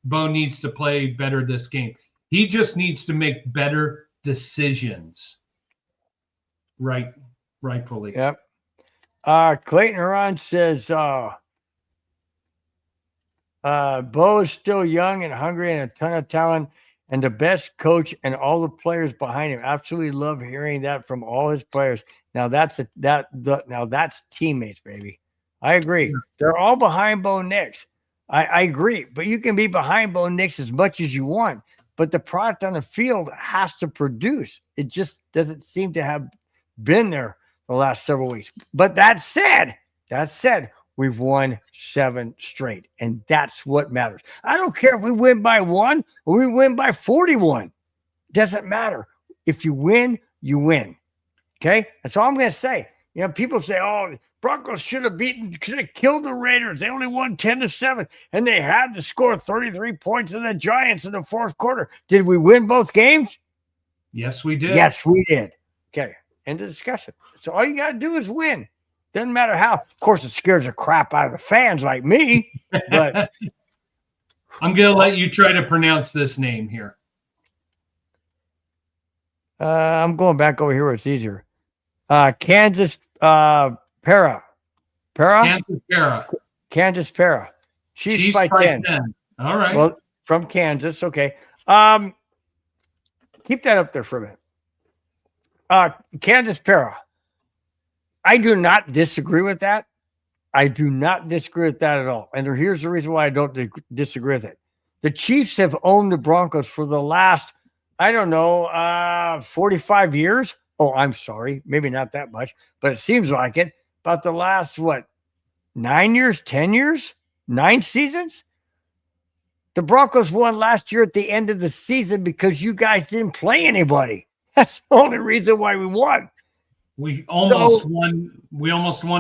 to play better this game. He just needs to make better decisions. Rightfully. Yep. Clayton Aron says Bo is still young and hungry and a ton of talent and the best coach and all the players behind him. Absolutely love hearing that from all his players. Now that's teammates, baby. I agree. They're all behind Bo Nix. I agree, but you can be behind Bo Nix as much as you want, but the product on the field has to produce. It just doesn't seem to have been there the last several weeks. But that said, we've won 7 straight, and that's what matters. I don't care if we win by 1 or we win by 41. Doesn't matter. If you win, you win. Okay? That's all I'm going to say. People say, oh, Broncos should have killed the Raiders. They only won 10-7, and they had to score 33 points in the Giants in the fourth quarter. Did we win both games? Yes, we did. Yes, we did. Okay. End of discussion. So all you got to do is win. Doesn't matter how. Of course, it scares the crap out of the fans like me, but I'm going to let you try to pronounce this name here. I'm going back over here where it's easier. Kansas Para. Kansas Para. Chiefs by 10. All right. Well, from Kansas. Okay. Keep that up there for a minute. Kansas Para. I do not disagree with that. I do not disagree with that at all. And here's the reason why I don't disagree with it. The Chiefs have owned the Broncos for the last, 45 years. Oh, I'm sorry. Maybe not that much, but it seems like it. About the last, 9 years, 10 years, 9 seasons? The Broncos won last year at the end of the season because you guys didn't play anybody. That's the only reason why we won. We almost won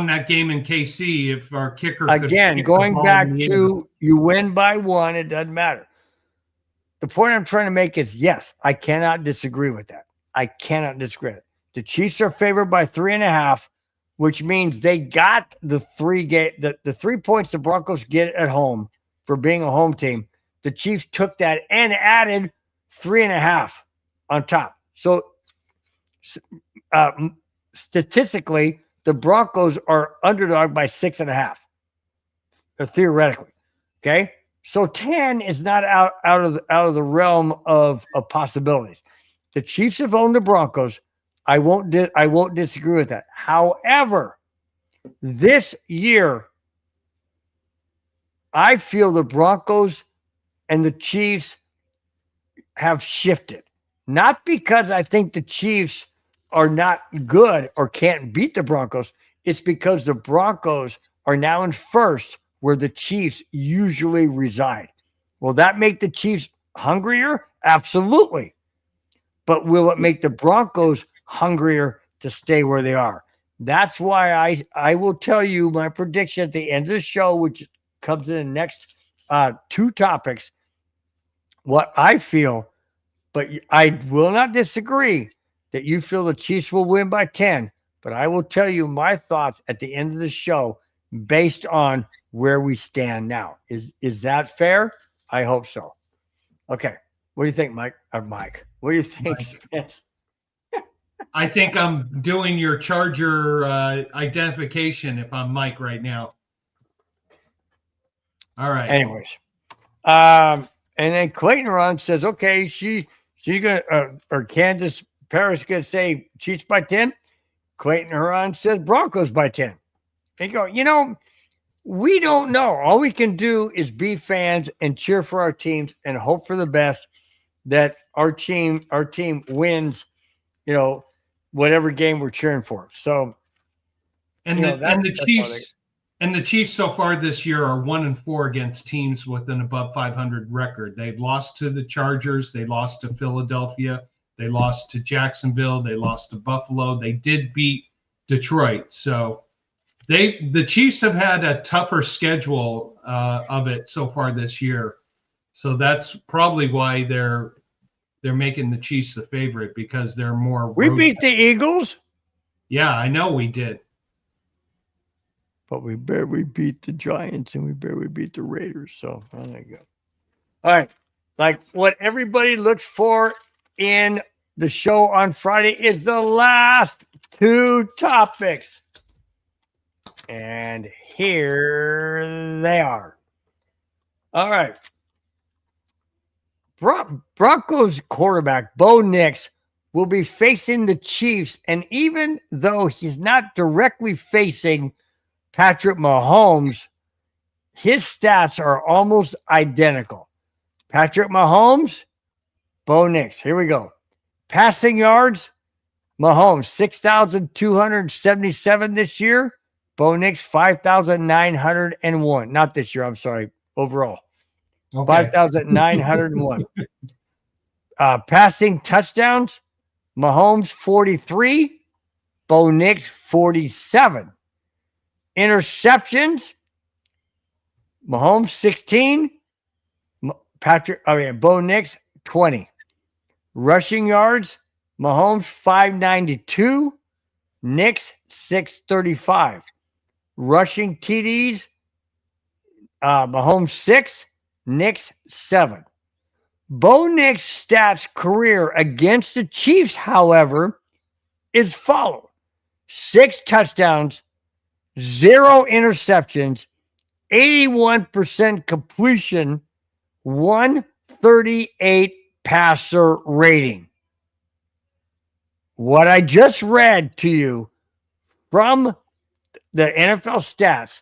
that game in KC if our kicker could again, going back to you win by 1, it doesn't matter. The point I'm trying to make is, yes, I cannot disagree with that. I cannot disagree with it. The Chiefs are favored by 3.5, which means they got the 3 points the Broncos get at home for being a home team. The Chiefs took that and added 3.5 on top. So statistically, the Broncos are underdog by 6.5, theoretically. Okay, so 10 is not out of the realm of possibilities. The Chiefs have owned the Broncos. I won't disagree with that. However, this year, I feel the Broncos and the Chiefs have shifted. Not because I think the Chiefs are not good or can't beat the Broncos. It's because the Broncos are now in first where the Chiefs usually reside. Will that make the Chiefs hungrier? Absolutely. But will it make the Broncos hungrier to stay where they are? That's why I will tell you my prediction at the end of the show, which comes in the next two topics, what I feel, but I will not disagree that you feel the Chiefs will win by 10, but I will tell you my thoughts at the end of the show based on where we stand now. Is that fair? I hope so. Okay. What do you think, Mike? Or Mike? What do you think, Spence? I think I'm doing your Charger identification if I'm Mike right now. All right. Anyways, and then Clayton Ron says, okay, she gonna or Candace Paris gonna say Chiefs by 10. Clayton Ron says Broncos by 10. They go, we don't know. All we can do is be fans and cheer for our teams and hope for the best that our team wins, whatever game we're cheering for. So, and the Chiefs so far this year are 1-4 against teams with an above 500 record. They've lost to the Chargers, they lost to Philadelphia, they lost to Jacksonville, they lost to Buffalo. They did beat Detroit. So the Chiefs have had a tougher schedule of it so far this year. So that's probably why they're making the Chiefs the favorite, because they're more. We beat the Eagles. Yeah, I know we did. But we barely beat the Giants and we barely beat the Raiders. So there you go. All right. Like what everybody looks for in the show on Friday is the last two topics. And here they are. All right. Broncos quarterback Bo Nix will be facing the Chiefs. And even though he's not directly facing Patrick Mahomes, his stats are almost identical. Patrick Mahomes, Bo Nix. Here we go. Passing yards, Mahomes, 6,277 this year. Bo Nix, 5,901. Not this year, I'm sorry. Overall. Okay. 5,901. Passing touchdowns, Mahomes, 43. Bo Nix, 47. Interceptions, Mahomes 16, Bo Nix 20. Rushing yards, Mahomes 592, Nix 635. Rushing TDs, Mahomes 6, Nix 7. Bo Nix stats career against the Chiefs, however, is followed: 6 touchdowns, 0 interceptions, 81% completion, 138 passer rating. What I just read to you from the NFL stats,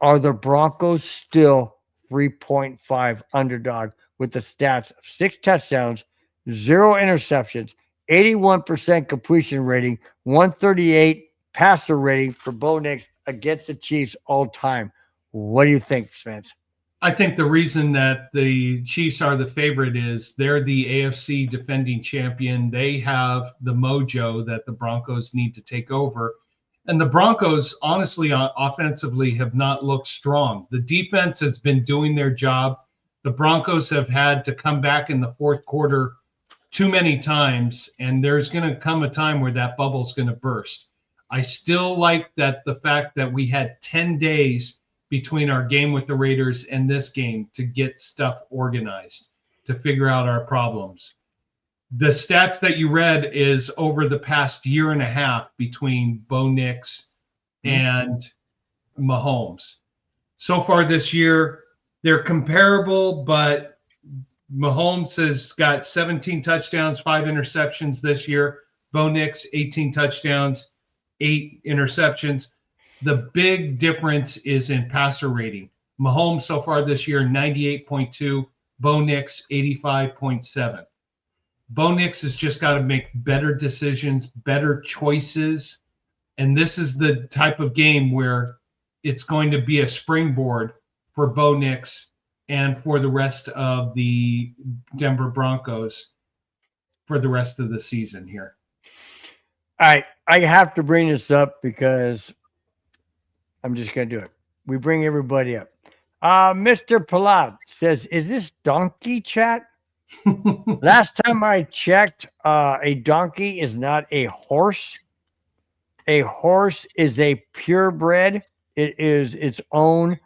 are the Broncos still 3.5 underdog with the stats of 6 touchdowns, 0 interceptions, 81% completion rating, 138 passer rating for Bo Nix against the Chiefs all time. What do you think, Spence? I think the reason that the Chiefs are the favorite is they're the AFC defending champion. They have the mojo that the Broncos need to take over. And the Broncos, honestly, offensively, have not looked strong. The defense has been doing their job. The Broncos have had to come back in the fourth quarter too many times, and there's going to come a time where that bubble's going to burst. I still like that the fact that we had 10 days between our game with the Raiders and this game to get stuff organized, to figure out our problems. The stats that you read is over the past year and a half between Bo Nix and Mahomes. So far this year, they're comparable, but Mahomes has got 17 touchdowns, 5 interceptions this year. Bo Nix, 18 touchdowns, 8 interceptions. The big difference is in passer rating. Mahomes so far this year, 98.2. Bo Nix, 85.7. Bo Nix has just got to make better decisions, better choices. And this is the type of game where it's going to be a springboard for Bo Nix and for the rest of the Denver Broncos for the rest of the season here. All right. I have to bring this up because I'm just going to do it. We bring everybody up. Mr. Palat says, is this donkey chat? Last time I checked, a donkey is not a horse. A horse is a purebred. It is its own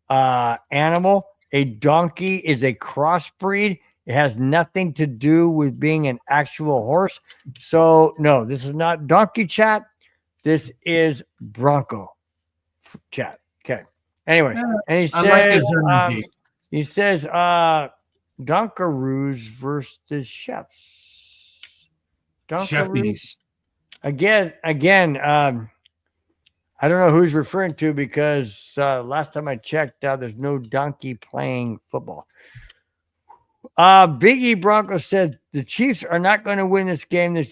animal. A donkey is a crossbreed. It has nothing to do with being an actual horse. So, no, this is not donkey chat. This is Bronco chat. Okay. Anyway, and he says, Dunkaroos versus chefs. Chefpies. Again, I don't know who he's referring to because last time I checked, there's no donkey playing football. Big E Bronco said the Chiefs are not going to win this game. They're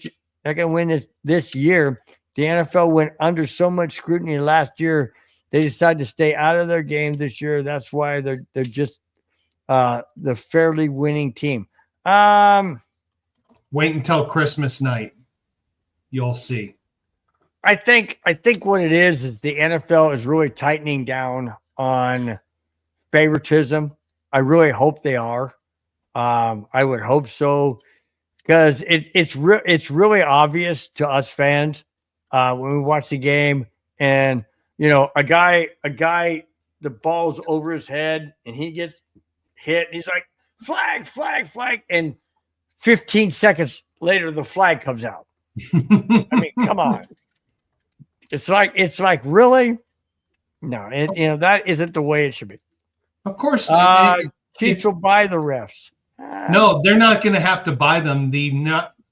going to win this year. The NFL went under so much scrutiny last year. They decided to stay out of their game this year. That's why they're just the fairly winning team. Wait until Christmas night. You'll see. I think what it is the NFL is really tightening down on favoritism. I really hope they are. I would hope so because it's really obvious to us fans when we watch the game and a guy the ball's over his head and he gets hit and he's like flag, and 15 seconds later the flag comes out. I mean, come on. It's like really? No, that isn't the way it should be. Of course, Chiefs will buy the refs. No, they're not going to have to buy them. The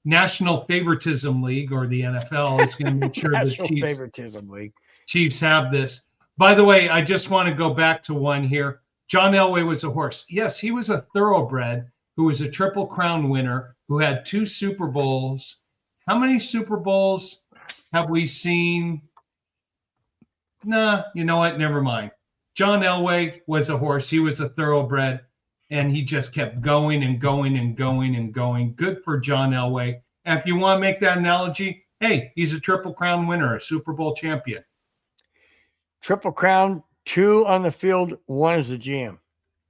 National Favoritism League or the NFL is going to make sure the Chiefs have this. By the way, I just want to go back to one here. John Elway was a horse. Yes, he was a thoroughbred who was a Triple Crown winner who had 2 Super Bowls. How many Super Bowls have we seen? Nah, you know what? Never mind. John Elway was a horse. He was a thoroughbred, and he just kept going and going and going and going. Good for John Elway. And if you want to make that analogy, hey, he's a Triple Crown winner, a Super Bowl champion. Triple Crown, 2 on the field, 1 is the GM.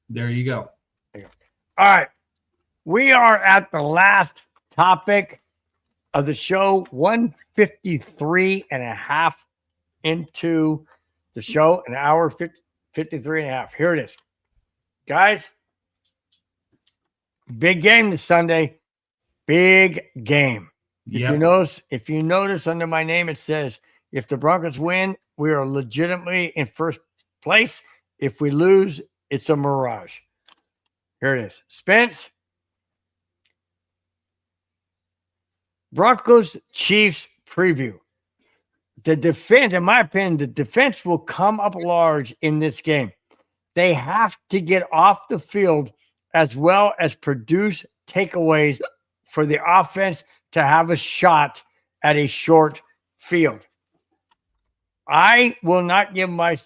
There you go. All right. We are at the last topic of the show, 153 and a half into the show, an hour 53 and a half. Here it is. Guys, big game this Sunday. Big game. Yep. If you notice under my name, it says, if the Broncos win, we are legitimately in first place. If we lose, it's a mirage. Here it is. Spence. Broncos Chiefs preview. The defense, in my opinion, the defense will come up large in this game. They have to get off the field as well as produce takeaways for the offense to have a shot at a short field. I will not give my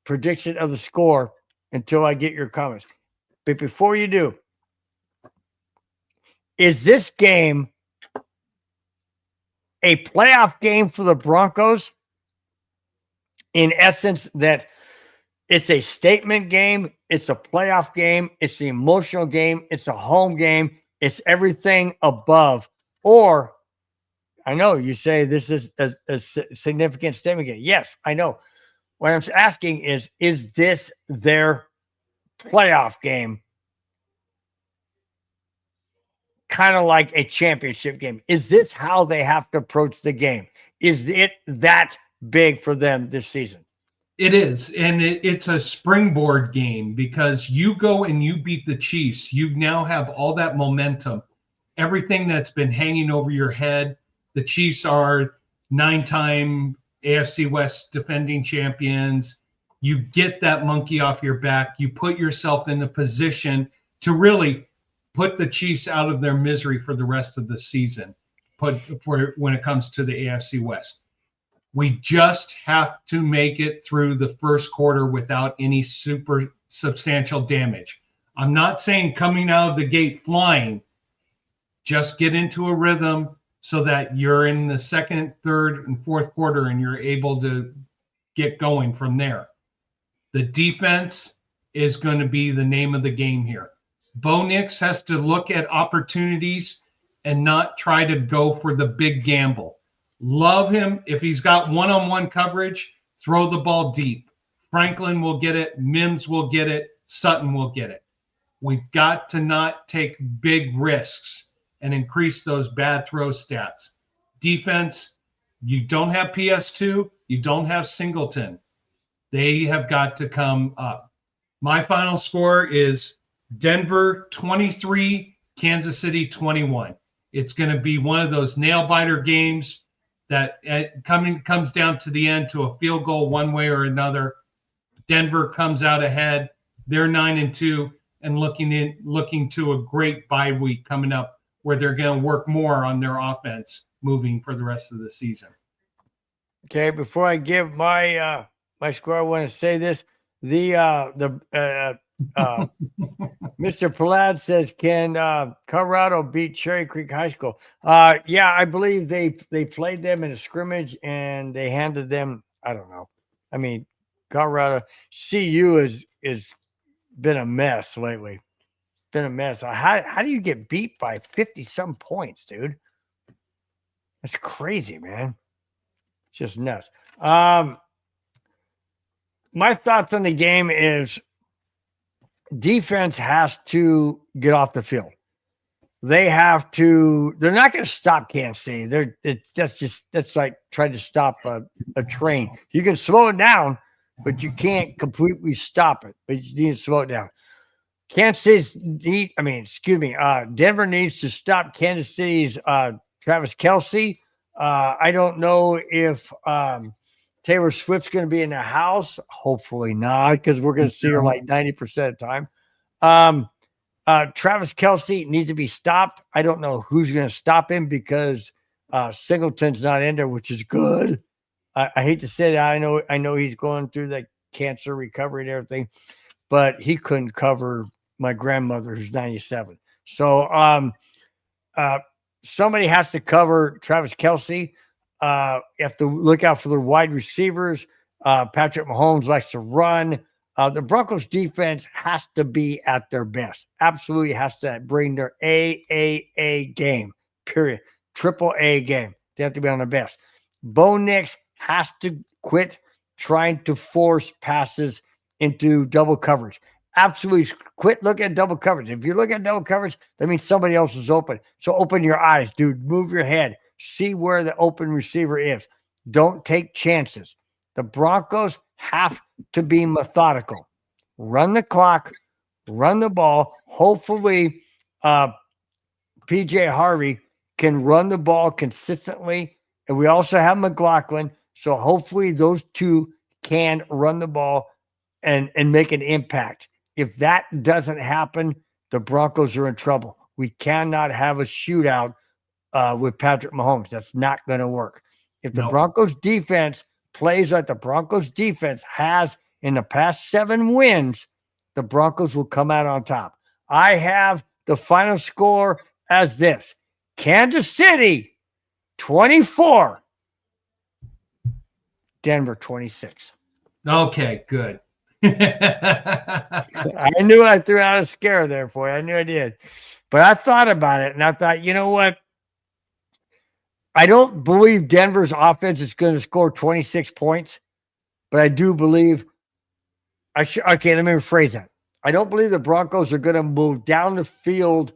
prediction of the score until I get your comments. But before you do, is this game a playoff game for the Broncos? In essence, that it's a statement game, it's a playoff game, it's the emotional game, it's a home game, it's everything above. Or, I know you say this is a significant statement game. Yes, I know. What I'm asking is this their playoff game? Kind of like a championship game. Is this how they have to approach the game? Is it that big for them this season? It is, and it's a springboard game because you go and you beat the Chiefs. You now have all that momentum, everything that's been hanging over your head, The Chiefs are 9-time AFC West defending champions. You get that monkey off your back. You put yourself in a position to really put the Chiefs out of their misery for the rest of the season. When it comes to the AFC West, we just have to make it through the first quarter without any super substantial damage. I'm not saying coming out of the gate flying. Just get into a rhythm so that you're in the second, third, and fourth quarter and you're able to get going from there. The defense is going to be the name of the game here. Bo Nix has to look at opportunities and not try to go for the big gamble. Love him. If he's got one-on-one coverage, throw the ball deep. Franklin will get it. Mims will get it. Sutton will get it. We've got to not take big risks and increase those bad throw stats. Defense, you don't have PS2. You don't have Singleton. They have got to come up. My final score is Denver 23, Kansas City 21. It's going to be one of those nail-biter games that comes down to the end to a field goal one way or another. Denver comes out ahead. They're 9-2 and looking to a great bye week coming up where they're going to work more on their offense moving for the rest of the season. Okay, before I give my my score, I want to say this. Mr. Plaid says, can Colorado beat Cherry Creek High School? Yeah, I believe they played them in a scrimmage and they handed them, I don't know. I mean, Colorado, CU is been a mess lately. Been a mess. How do you get beat by 50-some points, dude? That's crazy, man. It's just nuts. My thoughts on the game is defense has to get off the field. They have to. They're not going to stop Kansas City. That's like trying to stop a train. You can slow it down, but you can't completely stop it. But you need to slow it down. Denver needs to stop Kansas City's Travis Kelce. I don't know if Taylor Swift's going to be in the house. Hopefully not, because we're going to see her like 90% of the time. Travis Kelce needs to be stopped. I don't know who's going to stop him because Singleton's not in there, which is good. I hate to say that. I know he's going through the cancer recovery and everything, but he couldn't cover my grandmother who's 97. So somebody has to cover Travis Kelce. You have to look out for the wide receivers. Patrick Mahomes likes to run. The Broncos defense has to be at their best. Absolutely has to bring their A game, period. Triple A game. They have to be on their best. Bo Nix has to quit trying to force passes into double coverage. Absolutely quit looking at double coverage. If you're looking at double coverage, that means somebody else is open. So open your eyes, dude. Move your head. See where the open receiver is. Don't take chances. The Broncos have to be methodical. Run the clock, run the ball. Hopefully, PJ Harvey can run the ball consistently. And we also have McLaughlin. So hopefully those two can run the ball and make an impact. If that doesn't happen, the Broncos are in trouble. We cannot have a shootout with Patrick Mahomes. That's not going to work. If the Broncos defense plays like the Broncos defense has in the past 7 wins, the Broncos will come out on top. I have the final score as this: Kansas City 24, Denver 26. Okay, good. I knew I threw out a scare there for you. I knew I did. But I thought about it, and I thought, you know what? I don't believe Denver's offense is going to score 26 points, but I do believe okay, let me rephrase that. I don't believe the Broncos are going to move down the field,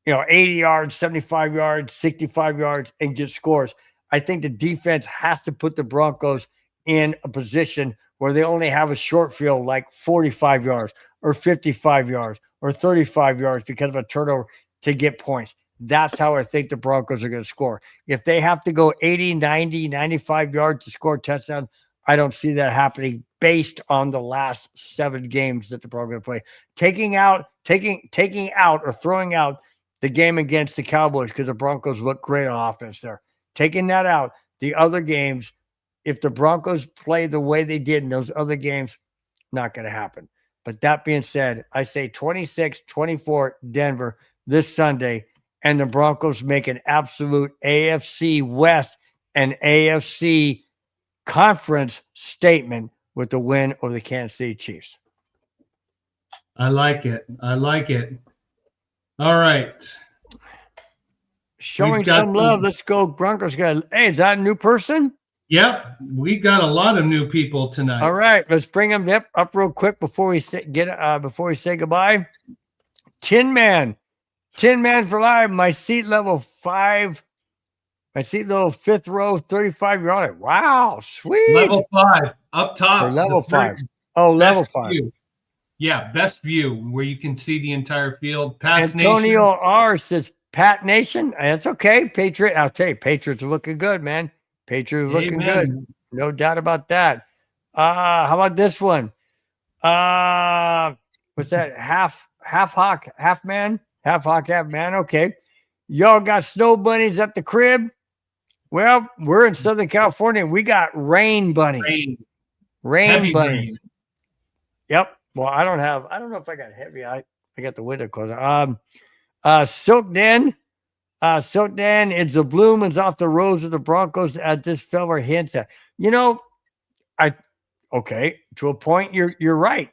80 yards, 75 yards, 65 yards, and get scores. I think the defense has to put the Broncos in a position where they only have a short field like 45 yards or 55 yards or 35 yards because of a turnover to get points. that's how I think the Broncos are going to score. If they have to go 80, 90, 95 yards to score a touchdown, I don't see that happening based on the last 7 games that the Broncos play. Taking out or throwing out the game against the Cowboys because the Broncos look great on offense there. Taking that out, the other games, if the Broncos play the way they did in those other games, not going to happen. But that being said, I say 26-24 Denver this Sunday, and the Broncos make an absolute AFC West and AFC conference statement with the win over the Kansas City Chiefs. I like it. I like it. All right. Showing some love. Let's go Broncos guys. Hey, is that a new person? Yep, we got a lot of new people tonight. All right, let's bring them up real quick before we say goodbye. Tin Man for life. My seat level 5. My seat level 5th row, 35 yard. Wow, sweet. Level 5 up top. Or level 5. Oh, level 5. View. Yeah, best view where you can see the entire field. Pat's Antonio Nation. R says Pat Nation. That's okay. Patriot. I'll tell you, Patriots are looking good, man. Patriots looking good. No doubt about that. How about this one? What's that? Half hawk, half man? Half hawk, half man. Okay. Y'all got snow bunnies at the crib? Well, we're in Southern California. We got rain bunnies. Rain bunnies. Rain. Yep. Well, I don't know if I got heavy. I got the window closed. Silk Den, it's the bloomings off the rose of the Broncos as this fella hints at. To a point, you're right.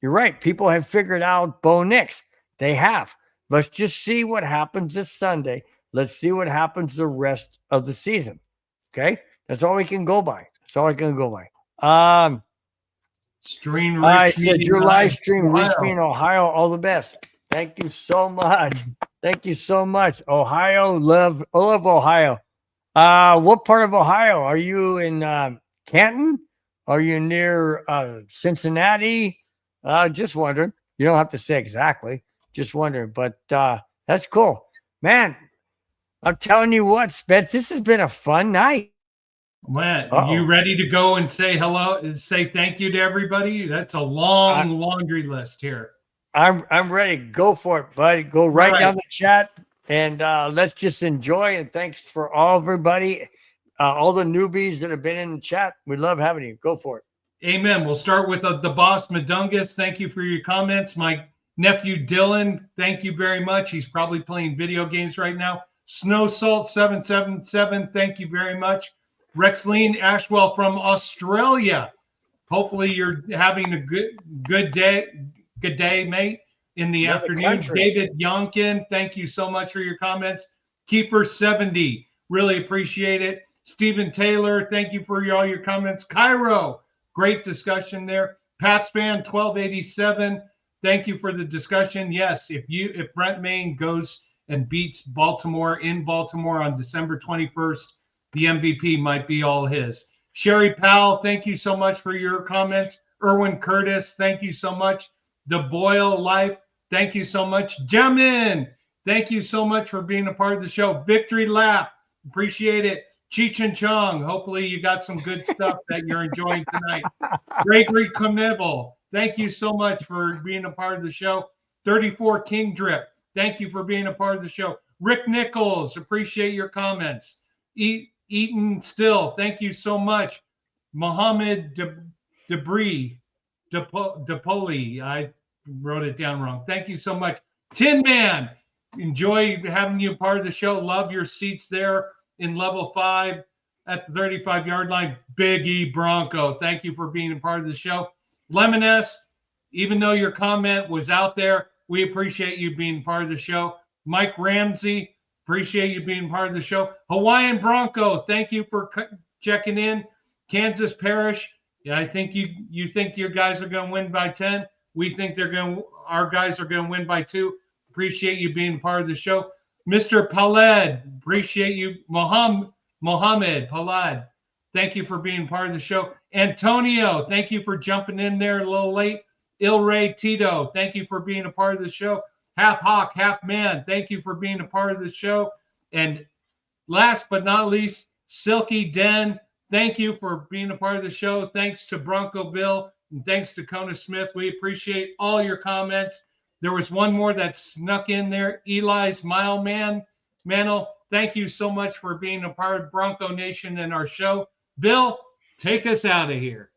You're right. People have figured out Bo Nix. They have. Let's just see what happens this Sunday. Let's see what happens the rest of the season. Okay? That's all we can go by. I said your live stream reached me in Ohio. All the best. Thank you so much. Ohio, love Ohio. What part of Ohio? Are you in Canton? Are you near Cincinnati? Just wondering. You don't have to say exactly. Just wondering. But that's cool. Man, I'm telling you what, Spence, this has been a fun night. Matt, you ready to go and say hello and say thank you to everybody? That's a long laundry list here. I'm ready. Go for it, buddy. Go right down the chat and let's just enjoy. And thanks for everybody, all the newbies that have been in the chat. We love having you. Go for it. Amen. We'll start with the boss, Madungus. Thank you for your comments. My nephew, Dylan, thank you very much. He's probably playing video games right now. Snow Salt 777, thank you very much. Rexleen Ashwell from Australia. Hopefully you're having a good day. Good day, mate. In the afternoon. David Yonkin, thank you so much for your comments. Keeper 70, really appreciate it. Stephen Taylor, thank you for all your comments. Cairo, great discussion there. Patspan 1287, thank you for the discussion. Yes, if Brent Maine goes and beats Baltimore in Baltimore on December 21st, the MVP might be all his. Sherry Powell, thank you so much for your comments. Erwin Curtis, thank you so much. The Boyle Life, thank you so much. Jamin, thank you so much for being a part of the show. Victory Lap, appreciate it. Cheech and Chong, hopefully you got some good stuff that you're enjoying tonight. Gregory Comibble, thank you so much for being a part of the show. 34 King Drip, thank you for being a part of the show. Rick Nichols, appreciate your comments. Eaton Still, thank you so much. Mohammed Debris, DePoli, I wrote it down wrong. Thank you so much. Tin Man, enjoy having you part of the show. Love your seats there in level 5 at the 35-yard line. Big E Bronco, thank you for being a part of the show. Lemon S, even though your comment was out there, we appreciate you being part of the show. Mike Ramsey, appreciate you being part of the show. Hawaiian Bronco, thank you for checking in. Kansas Parish, yeah, I think you think your guys are going to win by 10. We think our guys are going to win by 2. Appreciate you being part of the show. Mr. Palad, appreciate you. Mohammed Palad, thank you for being part of the show. Antonio, thank you for jumping in there a little late. Ilray Tito, thank you for being a part of the show. half hawk, half man. Thank you for being a part of the show. And last but not least, Silky Den, thank you for being a part of the show. Thanks to Bronco Bill and thanks to Kona Smith. We appreciate all your comments. There was one more that snuck in there. Eli's Mantle, thank you so much for being a part of Bronco Nation and our show. Bill, take us out of here.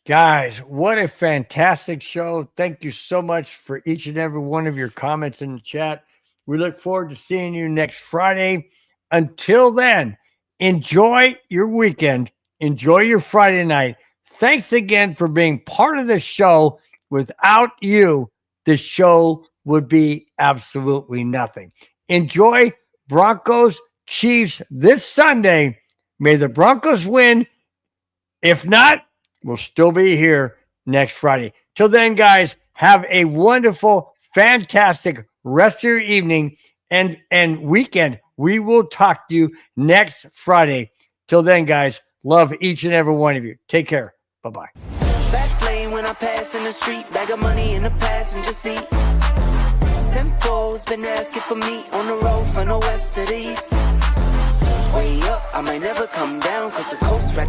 Guys, what a fantastic show. Thank you so much for each and every one of your comments in the chat. We look forward to seeing you next Friday. Until then, enjoy your weekend. Enjoy your Friday night. Thanks again for being part of the show. Without you, the show would be absolutely nothing. Enjoy Broncos Chiefs this Sunday. May the Broncos win. If not, we'll still be here next Friday. Till then, guys, have a wonderful, fantastic rest of your evening and weekend. We will talk to you next Friday. Till then, guys, love each and every one of you. Take care. Bye-bye. Fast lane when I pass in the street, bag of money in the passenger seat. Tempo's been asking for me on the road from the west to the east. Way up, I might never come down, cause the coast right